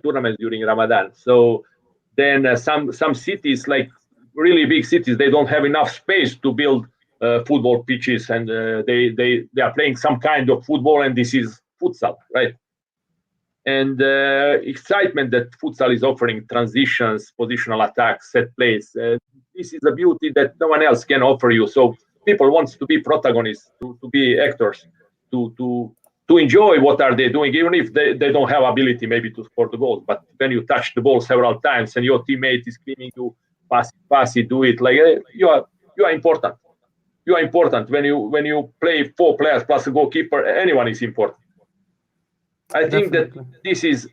tournaments during Ramadan. So then some cities, like really big cities, they don't have enough space to build football pitches, and they are playing some kind of football, and this is futsal, right? And excitement that futsal is offering, transitions, positional attacks, set plays. This is a beauty that no one else can offer you. So people want to be protagonists, to be actors, to enjoy what are they doing, even if they don't have ability maybe to score the goal. But when you touch the ball several times and your teammate is screaming you, pass it, do it, like you are important. You are important when you play 4 players plus a goalkeeper. Anyone is important. I think that Definitely. this is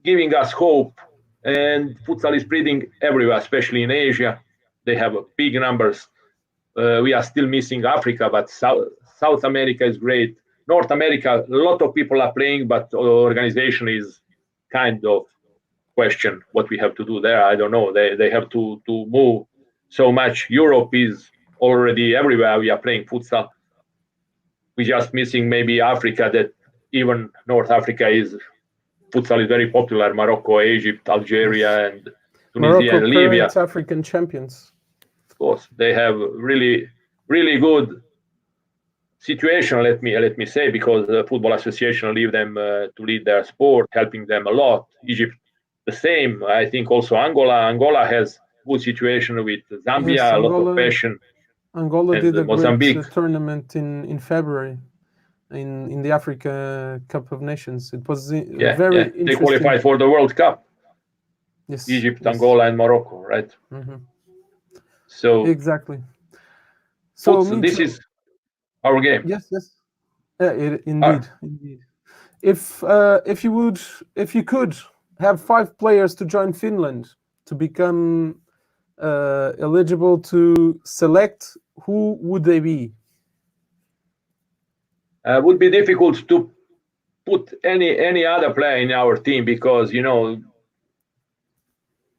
giving us hope, and futsal is spreading everywhere, especially in Asia. They have big numbers. We are still missing Africa, but South America is great. North America, a lot of people are playing, but organization is kind of question what we have to do there. I don't know. They have to move so much. Europe is already everywhere. We are playing futsal. We're just missing maybe Africa, that even North Africa is futsal is very popular. Morocco, Egypt, Yes. Algeria, and Tunisia Morocco, and Libya. current African champions. Of course, they have really good situation. Let me say, because the football association leave them to lead their sport, helping them a lot. Egypt, the same. I think also Angola. Angola has good situation with Yes, Zambia, a lot of passion, Angola and did a great Mozambique. tournament in February in the Africa Cup of Nations. It was very Yeah. They interesting. qualified for the World Cup. Yes, Egypt, yes. Angola, and Morocco, right? Hmm. So Exactly. So, futsal, this Micho, is our game. yes, yes. Our, Indeed. If if you could have 5 players to join Finland to become eligible to select, who would they be? would be difficult to put any other player in our team, because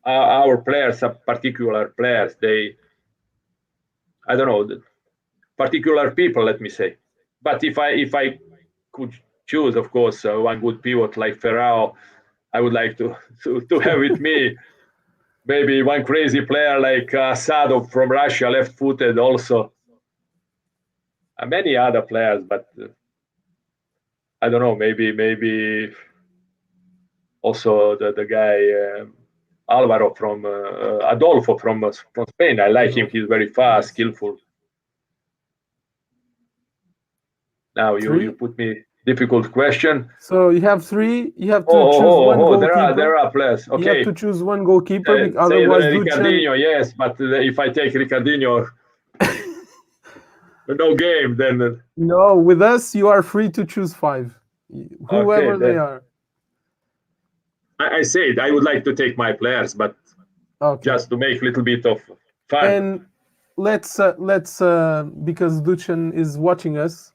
our players are particular players. I don't know, particular people, let me say. But if I could choose, of course, one good pivot like Ferrao, I would like to have with me. Maybe one crazy player like Sadov from Russia, left-footed also. Many other players, but I don't know. Maybe also the guy Alvaro from Adolfo from Spain. I like him. Adolf. He's very fast, Yes. skillful. Now you 3. put me difficult question. So you have 3. You have to choose one Oh! There goalkeeper. are players. You have to Okay, choose one goalkeeper. say Otherwise, Dusan. Ricardinho. Yes, but if I take Ricardinho, no game. Then No, with us, you are free to choose 5, okay. whoever they Then are. I said I would like to take my players, but Okay. just to make a little bit of fun. And let's because Dusan is watching us,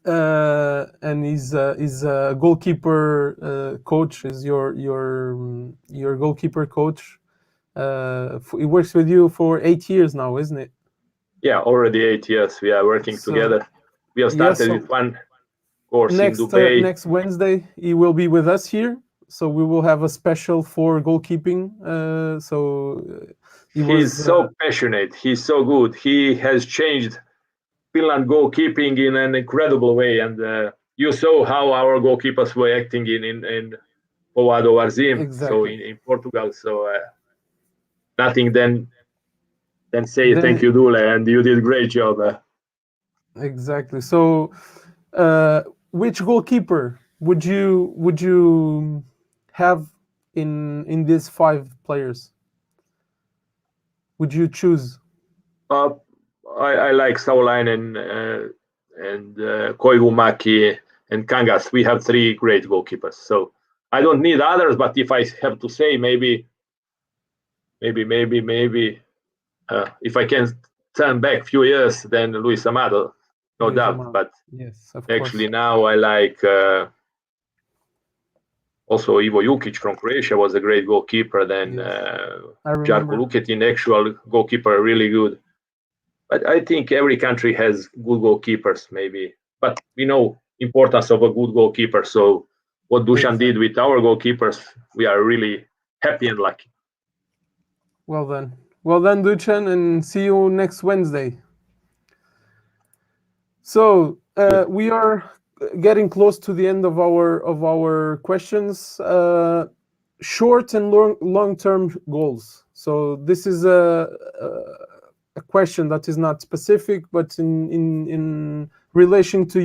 and he's a goalkeeper coach. Is your goalkeeper coach? He works with you for 8 years now, isn't it? Yeah, already 8 years we are working So together. We have yes. started So with one course in Dubai. next Wednesday he will be with us here. So we will have a special for goalkeeping. He He's was so passionate. He's so good. He has changed Finland goalkeeping in an incredible way. And you saw how our goalkeepers were acting in Povoado Varzim, so exactly. in Portugal. So nothing then say thank Then you, Dule, and you did a great job. exactly. So, which goalkeeper would you have in these five players? Would you choose? Uh, I like Saulainen and Koivumaki and Kangas. We have three great goalkeepers. So I don't need others, but if I have to say, maybe if I can turn back a few years, then Luis Amado, no Luis doubt. Amado. But Yes, of actually course. now I like also Ivo Jukic from Croatia was a great goalkeeper. Then Yes, I Jarko remember. Luketin, actual goalkeeper, really good. But I think every country has good goalkeepers, maybe. But we know importance of a good goalkeeper. So what Dusan did Exactly. with our goalkeepers, we are really happy and lucky. Well then, Duchan, and see you next Wednesday. So Good. we are getting close to the end of our questions. Short and long term goals. So this is a question that is not specific, but in relation to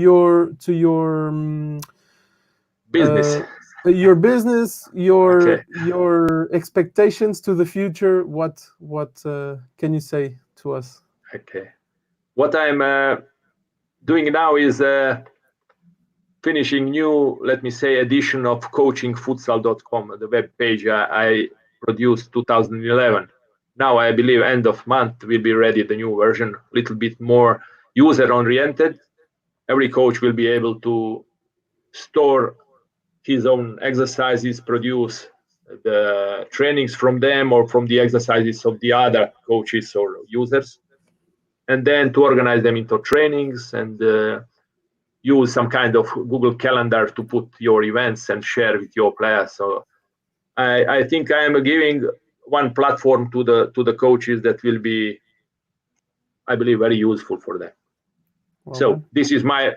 Business. your business, Okay. your expectations to the future. What can you say to us? Okay. What I'm doing now is finishing new, let me say, edition of coachingfutsal.com, the web page I produced 2011. Now I believe end of month will be ready the new version, a little bit more user oriented. Every coach will be able to store his own exercises, produce the trainings from them or from the exercises of the other coaches or users, and then to organize them into trainings and use some kind of Google Calendar to put your events and share with your players. So I think I am giving one platform to the coaches that will be, I believe, very useful for them. Well So then, this is my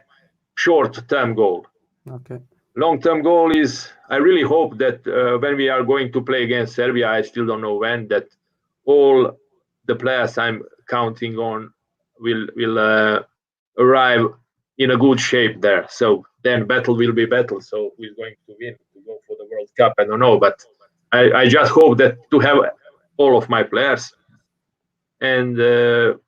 short-term goal. okay. Long-term goal is I really hope that when we are going to play against Serbia, I still don't know when, that all the players I'm counting on will arrive in a good shape there. So then battle will be battle. So who is going to win to go for the World Cup? I don't know, but I just hope that to have all of my players and that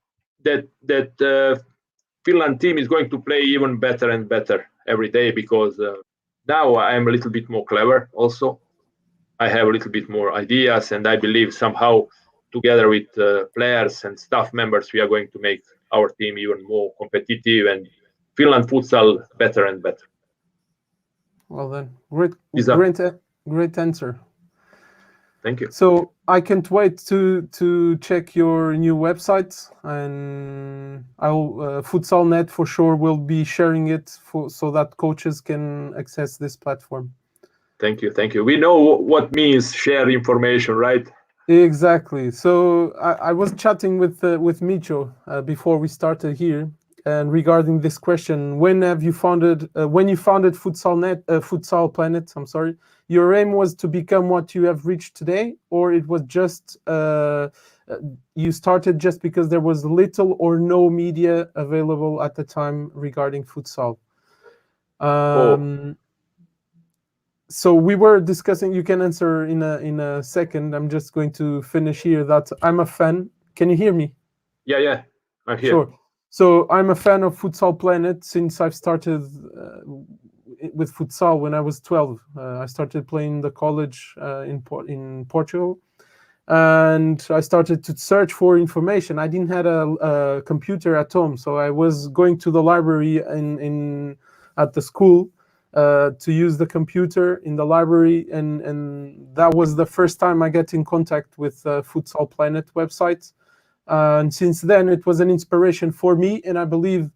Finland team is going to play even better and better every day because now I am a little bit more clever. Also, I have a little bit more ideas, and I believe somehow together with players and staff members, we are going to make our team even more competitive and Finland futsal better and better. Well then, great, Is up. great, great answer. Thank you. So I can't wait to check your new website, and I'll FutsAll.net for sure will be sharing it so that coaches can access this platform. Thank you. Thank you. We know what means share information, right? Exactly. So I was chatting with Mico before we started here, and regarding this question, when you founded FutsAll.net, Futsal Planet? I'm sorry. Your aim was to become what you have reached today, or it was just you started just because there was little or no media available at the time regarding futsal. Oh, So we were discussing. You can answer in a second. I'm just going to finish here. That I'm a fan. Can you hear me? yeah. I'm here. Sure. So I'm a fan of Futsal Planet since I've started with futsal when I was 12. I started playing the college in Portugal. and I started to search for information. I didn't have a computer at home, so I was going to the library in at the school to use the computer in the library, and that was the first time I get in contact with FutsAll.net website. And since then, it was an inspiration for me, and I believe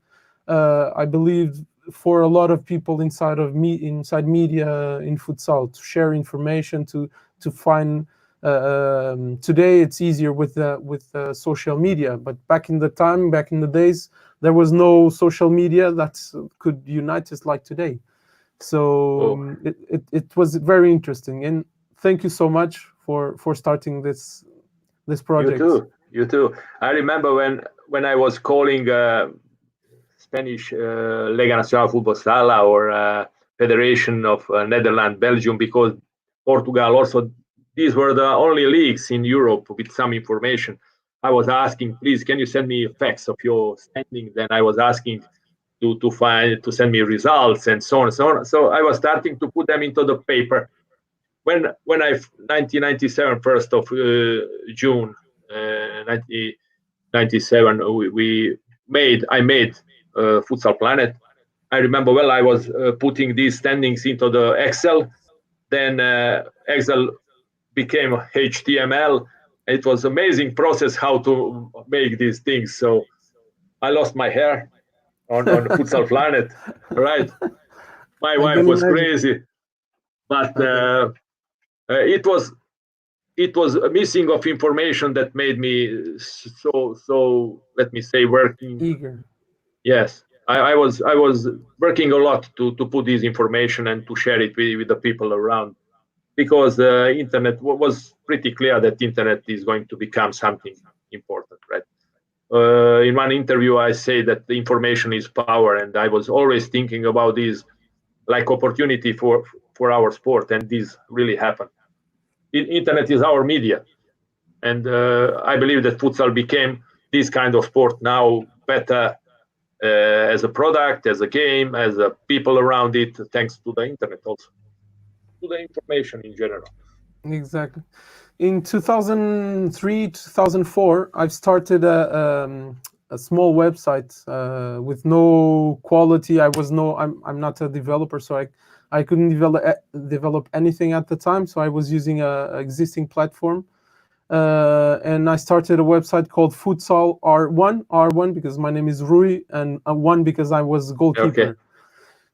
for a lot of people inside media in futsal, to share information, to find. Today it's easier with social media, but back in the days, there was no social media that could unite us like today. So it was very interesting, and thank you so much for starting this project. You too. I remember when I was calling Spanish Lega Nacional Fútbol Sala or Federation of Netherlands, Belgium, because Portugal also, these were the only leagues in Europe with some information. I was asking, please, can you send me facts of your standing? Then I was asking to send me results and so on and so on. So I was starting to put them into the paper. When 1997, 1st of June, 1997, I made FutsAll.net. I remember well, I was putting these standings into the Excel. Then Excel became HTML. It was amazing process how to make these things. So I lost my hair on FutsAll.net, right? My wife was crazy, but it was a missing of information that made me so let me say working eager. Yes, I was working a lot to put this information and to share it with the people around, because the internet was pretty clear that internet is going to become something important, right? In one interview, I say that the information is power, and I was always thinking about this like opportunity for our sport, and this really happened. Internet is our media, and I believe that futsal became this kind of sport now better as a product, as a game, as a people around it, thanks to the internet also, to the information in general. Exactly. In 2003, 2004, I've started a small website with no quality. I'm not a developer, so I couldn't develop anything at the time. So I was using a existing platform, and I started a website called Futsal R1 because my name is Rui, and one because I was goalkeeper. Okay.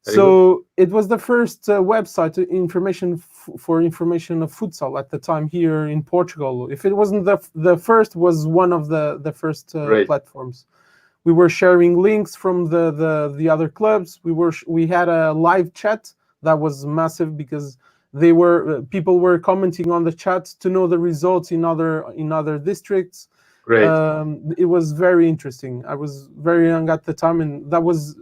So it was the first website for information of futsal at the time here in Portugal. If it wasn't the first, was one of the first platforms. We were sharing links from the other clubs. We had a live chat that was massive because people were commenting on the chat to know the results in other districts. Great. It was very interesting. I was very young at the time, and that was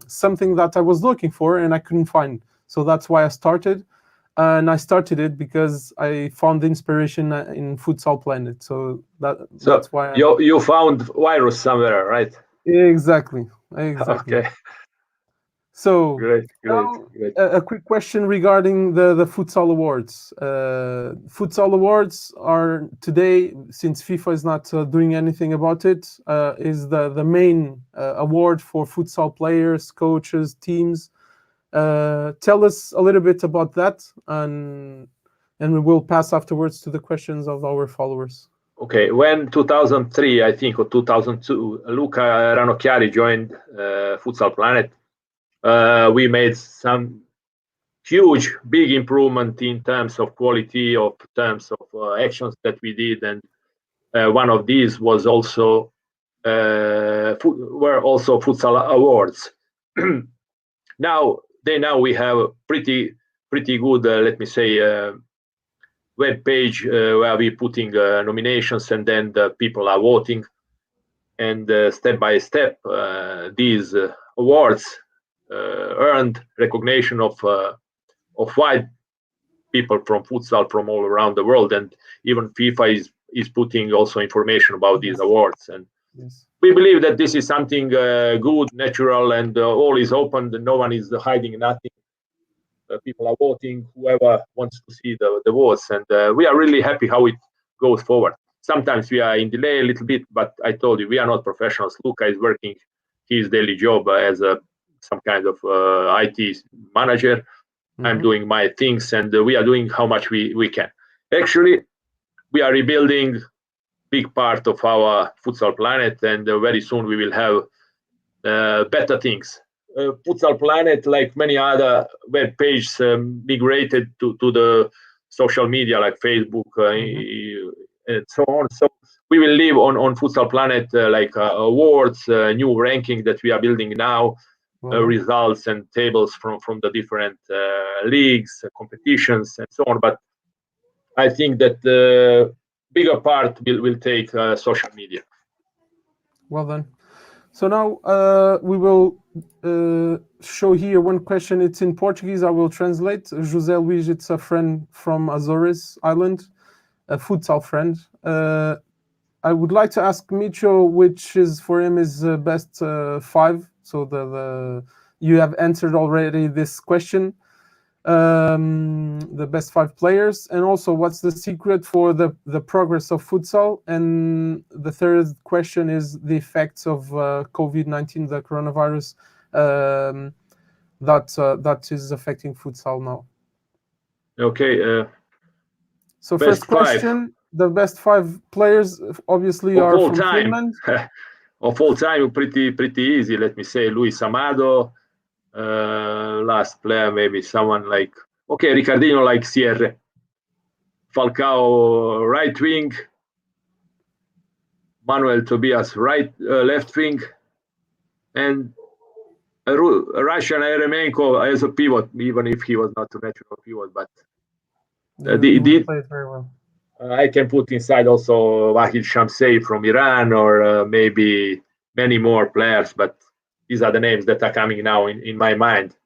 something that I was looking for and I couldn't find. So that's why I started. And I started it because I found inspiration in FutsAll.net. So that's why you found virus somewhere, right? Exactly. Okay. So great. A quick question regarding the Futsal Awards. Futsal Awards are today, since FIFA is not doing anything about it, is the main award for futsal players, coaches, teams. Tell us a little bit about that, and we will pass afterwards to the questions of our followers. Okay, when 2003, I think, or 2002, Luca Ranocchiari joined FutsAll.net. We made some huge, big improvement in terms of quality, of terms of actions that we did, and one of these was also were also futsal awards. now we have a pretty good, let me say, web page where we're putting nominations, and then the people are voting, and step by step these awards earned recognition of wide people from futsal from all around the world, and even FIFA is putting also information about these awards, and we believe that this is something good, natural, and all is open. No one is hiding nothing. People are voting, whoever wants to see the votes, and we are really happy how it goes forward. Sometimes we are in delay a little bit, but I told you we are not professionals. Luca is working his daily job as some kind of IT manager. I'm doing my things, and we are doing how much we can. Actually, we are rebuilding big part of our Futsal Planet, and very soon we will have better things. Futsal Planet, like many other web pages, migrated to the social media like Facebook and so on. So we will live on Futsal Planet like awards, new ranking that we are building now, results and tables from the different leagues, competitions, and so on. But I think that the bigger part will take social media. Well then. So now we will show here one question. It's in Portuguese. I will translate. José Luís, it's a friend from Azores Island, a futsal friend. I would like to ask Mico, which is for him is best 5. So you have answered already this question. The best 5 players, and also what's the secret for the progress of futsal. And the third question is the effects of COVID-19, the coronavirus, that is affecting futsal now. Okay. So first question, the best 5 players obviously are from Finland. Of all time, pretty easy. Let me say Luis Amado. Last player, maybe someone like Ricardinho, like Sierra. Falcao, right wing. Manuel Tobias, left wing, and Russian Eremenko as a pivot, even if he was not a natural pivot, but he played very well. I can put inside also Wahid Shamsei from Iran, or maybe many more players, but these are the names that are coming now in my mind.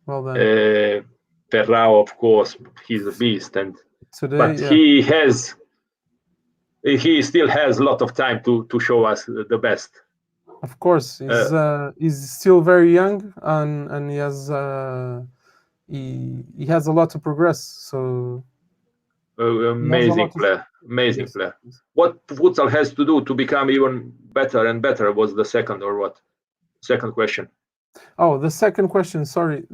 Well then. Ferrao, of course, he's a beast, he still has a lot of time to show us the best. Of course, he's still very young, and he has a lot to progress. So amazing player. What futsal has to do to become even better and better was the second, or what? Second question. Oh, the second question. Sorry.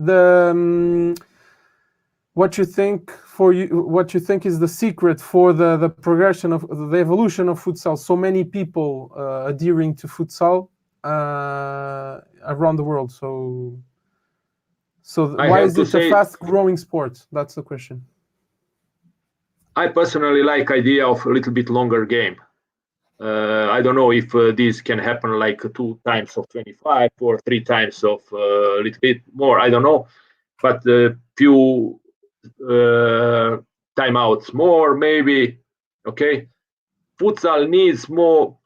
What you think is the secret for the progression of the evolution of futsal? So many people adhering to futsal around the world. So why is it a fast-growing sport? That's the question. I personally like idea of a little bit longer game. I don't know if this can happen like 2 times of 25 or 3 times of a little bit more. I don't know, but few timeouts more maybe. Okay, futsal needs more.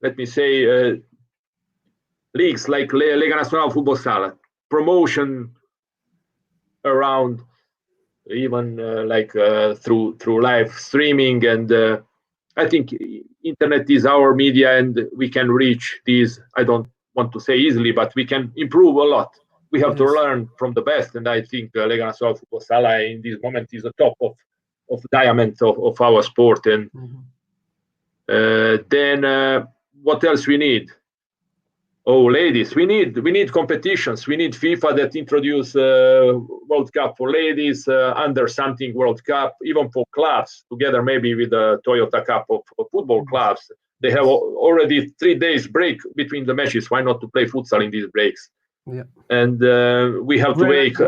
Let me say leagues like Lega Nacional Futbol Sala, promotion around, even like through live streaming, and I think internet is our media, and we can reach these. I don't want to say easily, but we can improve a lot. We have to learn from the best, and I think Lega Nacional Futbol Sala in this moment is the top of diamond of our sport. And then what else we need? Oh, ladies, we need competitions. We need FIFA that introduce World Cup for ladies, under something World Cup, even for clubs, together maybe with the Toyota Cup of football clubs. They have already 3 days break between the matches. Why not to play futsal in these breaks? Yeah. And we have to wake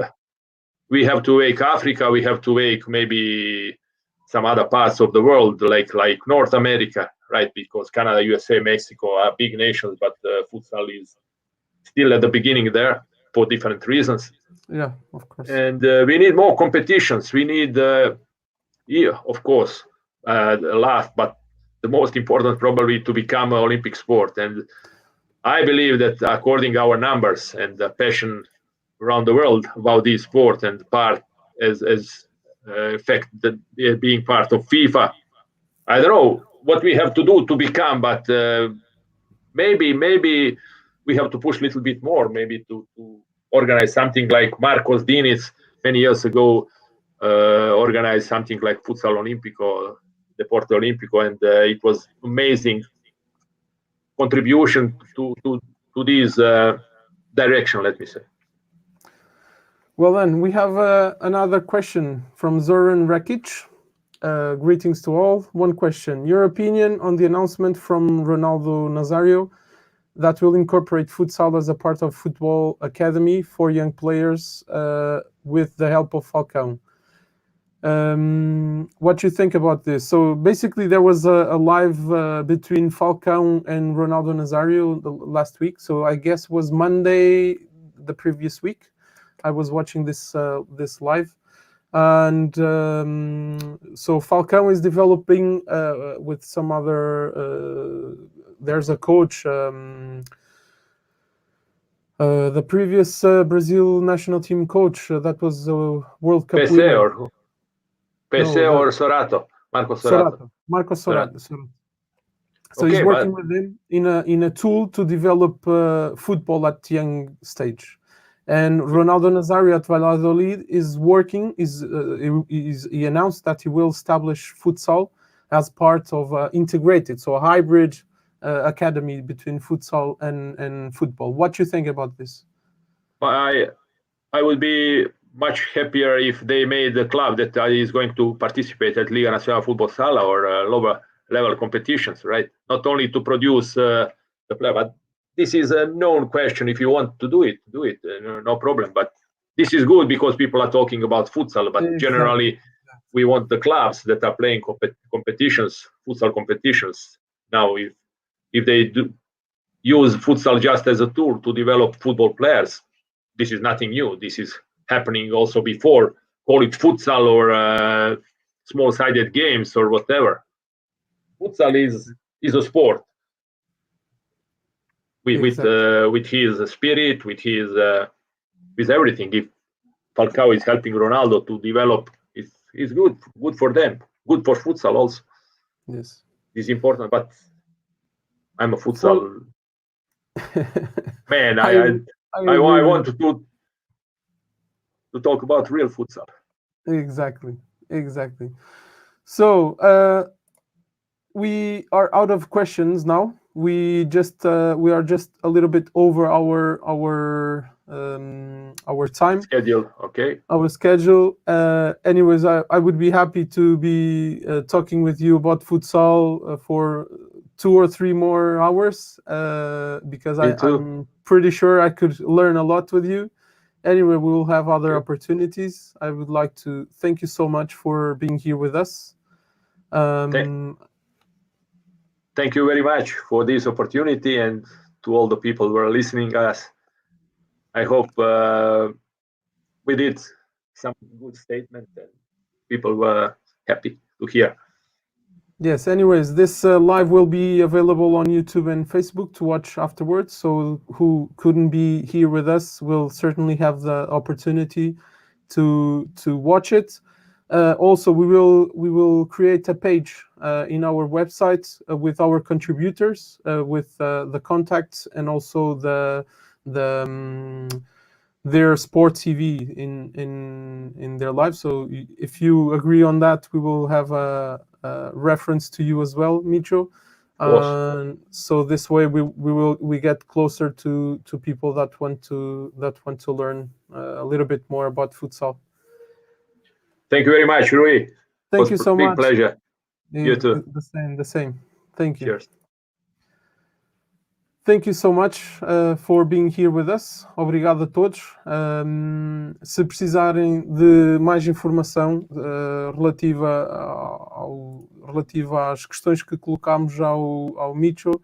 Africa. We have to wake maybe some other parts of the world, like North America, right? Because Canada, USA, Mexico are big nations, but futsal is still at the beginning there for different reasons. Yeah, of course. And we need more competitions. We need, of course, last, but the most important probably to become an Olympic sport. And I believe that according to our numbers and the passion around the world about this sport, and part as fact that being part of FIFA, I don't know what we have to do to become, but maybe we have to push a little bit more, maybe to organize something like Marcos Diniz many years ago organized something like Futsal Olympico. Deporte Olímpico, and it was amazing contribution to this direction, let me say. Well, then we have another question from Zoran Rakic. Greetings to all. One question: your opinion on the announcement from Ronaldo Nazario that will incorporate futsal as a part of football academy for young players with the help of Falcão. What you think about this? So basically, there was a live between Falcão and Ronaldo Nazario last week. So I guess was Monday the previous week. I was watching this live, and so Falcão is developing with some other. There's a coach. The previous Brazil national team coach that was a World Cup PC winner. or who? PC or Sorato? Marco Sorato. Marco Sorato. So Okay, he's working with him in a tool to develop football at young stage. And Ronaldo Nazario at Valladolid is working. He announced that he will establish futsal as part of integrated, so a hybrid academy between futsal and football. What do you think about this? I would be much happier if they made a club that is going to participate at Liga Nacional Football Sala or lower level competitions, right? Not only to produce the player, but this is a known question. If you want to do it, no problem. But this is good because people are talking about futsal, but Exactly. generally we want the clubs that are playing competitions, futsal competitions. Now, if they do use futsal just as a tool to develop football players, this is nothing new. This is happening also before. Call it futsal or small-sided games or whatever. Futsal is a sport with his spirit, with everything. If Falcao is helping Ronaldo to develop, it's good for them, good for futsal also. Yes, it's important. But I'm a futsal man. I want to talk about real futsal. Exactly. So we are out of questions now. We are just a little bit over our time schedule. Okay. Our schedule. Anyways, I would be happy to be talking with you about futsal for 2 or 3 more hours because I'm pretty sure I could learn a lot with you. Anyway, we will have other opportunities. I would like to thank you so much for being here with us. Thank you very much for this opportunity, and to all the people who are listening us. I hope we did some good statement and people were happy to hear. Yes, anyways, this live will be available on YouTube and Facebook to watch afterwards. So who couldn't be here with us will certainly have the opportunity to watch it. Also, we will create a page in our website with our contributors, with the contacts and also their sport TV in their lives. So if you agree on that, we will have a reference to you as well, Mico. So this way we get closer to people that want to learn a little bit more about futsal. Thank you very much, Rui. Thank you so much. Big pleasure. You too. The same. Thank you. Cheers. Thank you so much for being here with us. Obrigado a todos. Se precisarem de mais informação relativa às questões que colocámos ao Mico,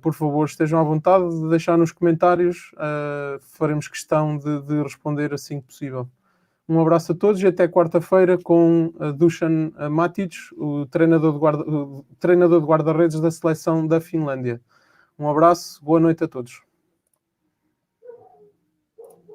por favor, estejam à vontade de deixar nos comentários. Faremos questão de responder assim que possível. Um abraço a todos e até quarta-feira com Dusan Matic, o treinador de guarda-redes da seleção da Finlândia. Um abraço, boa noite a todos.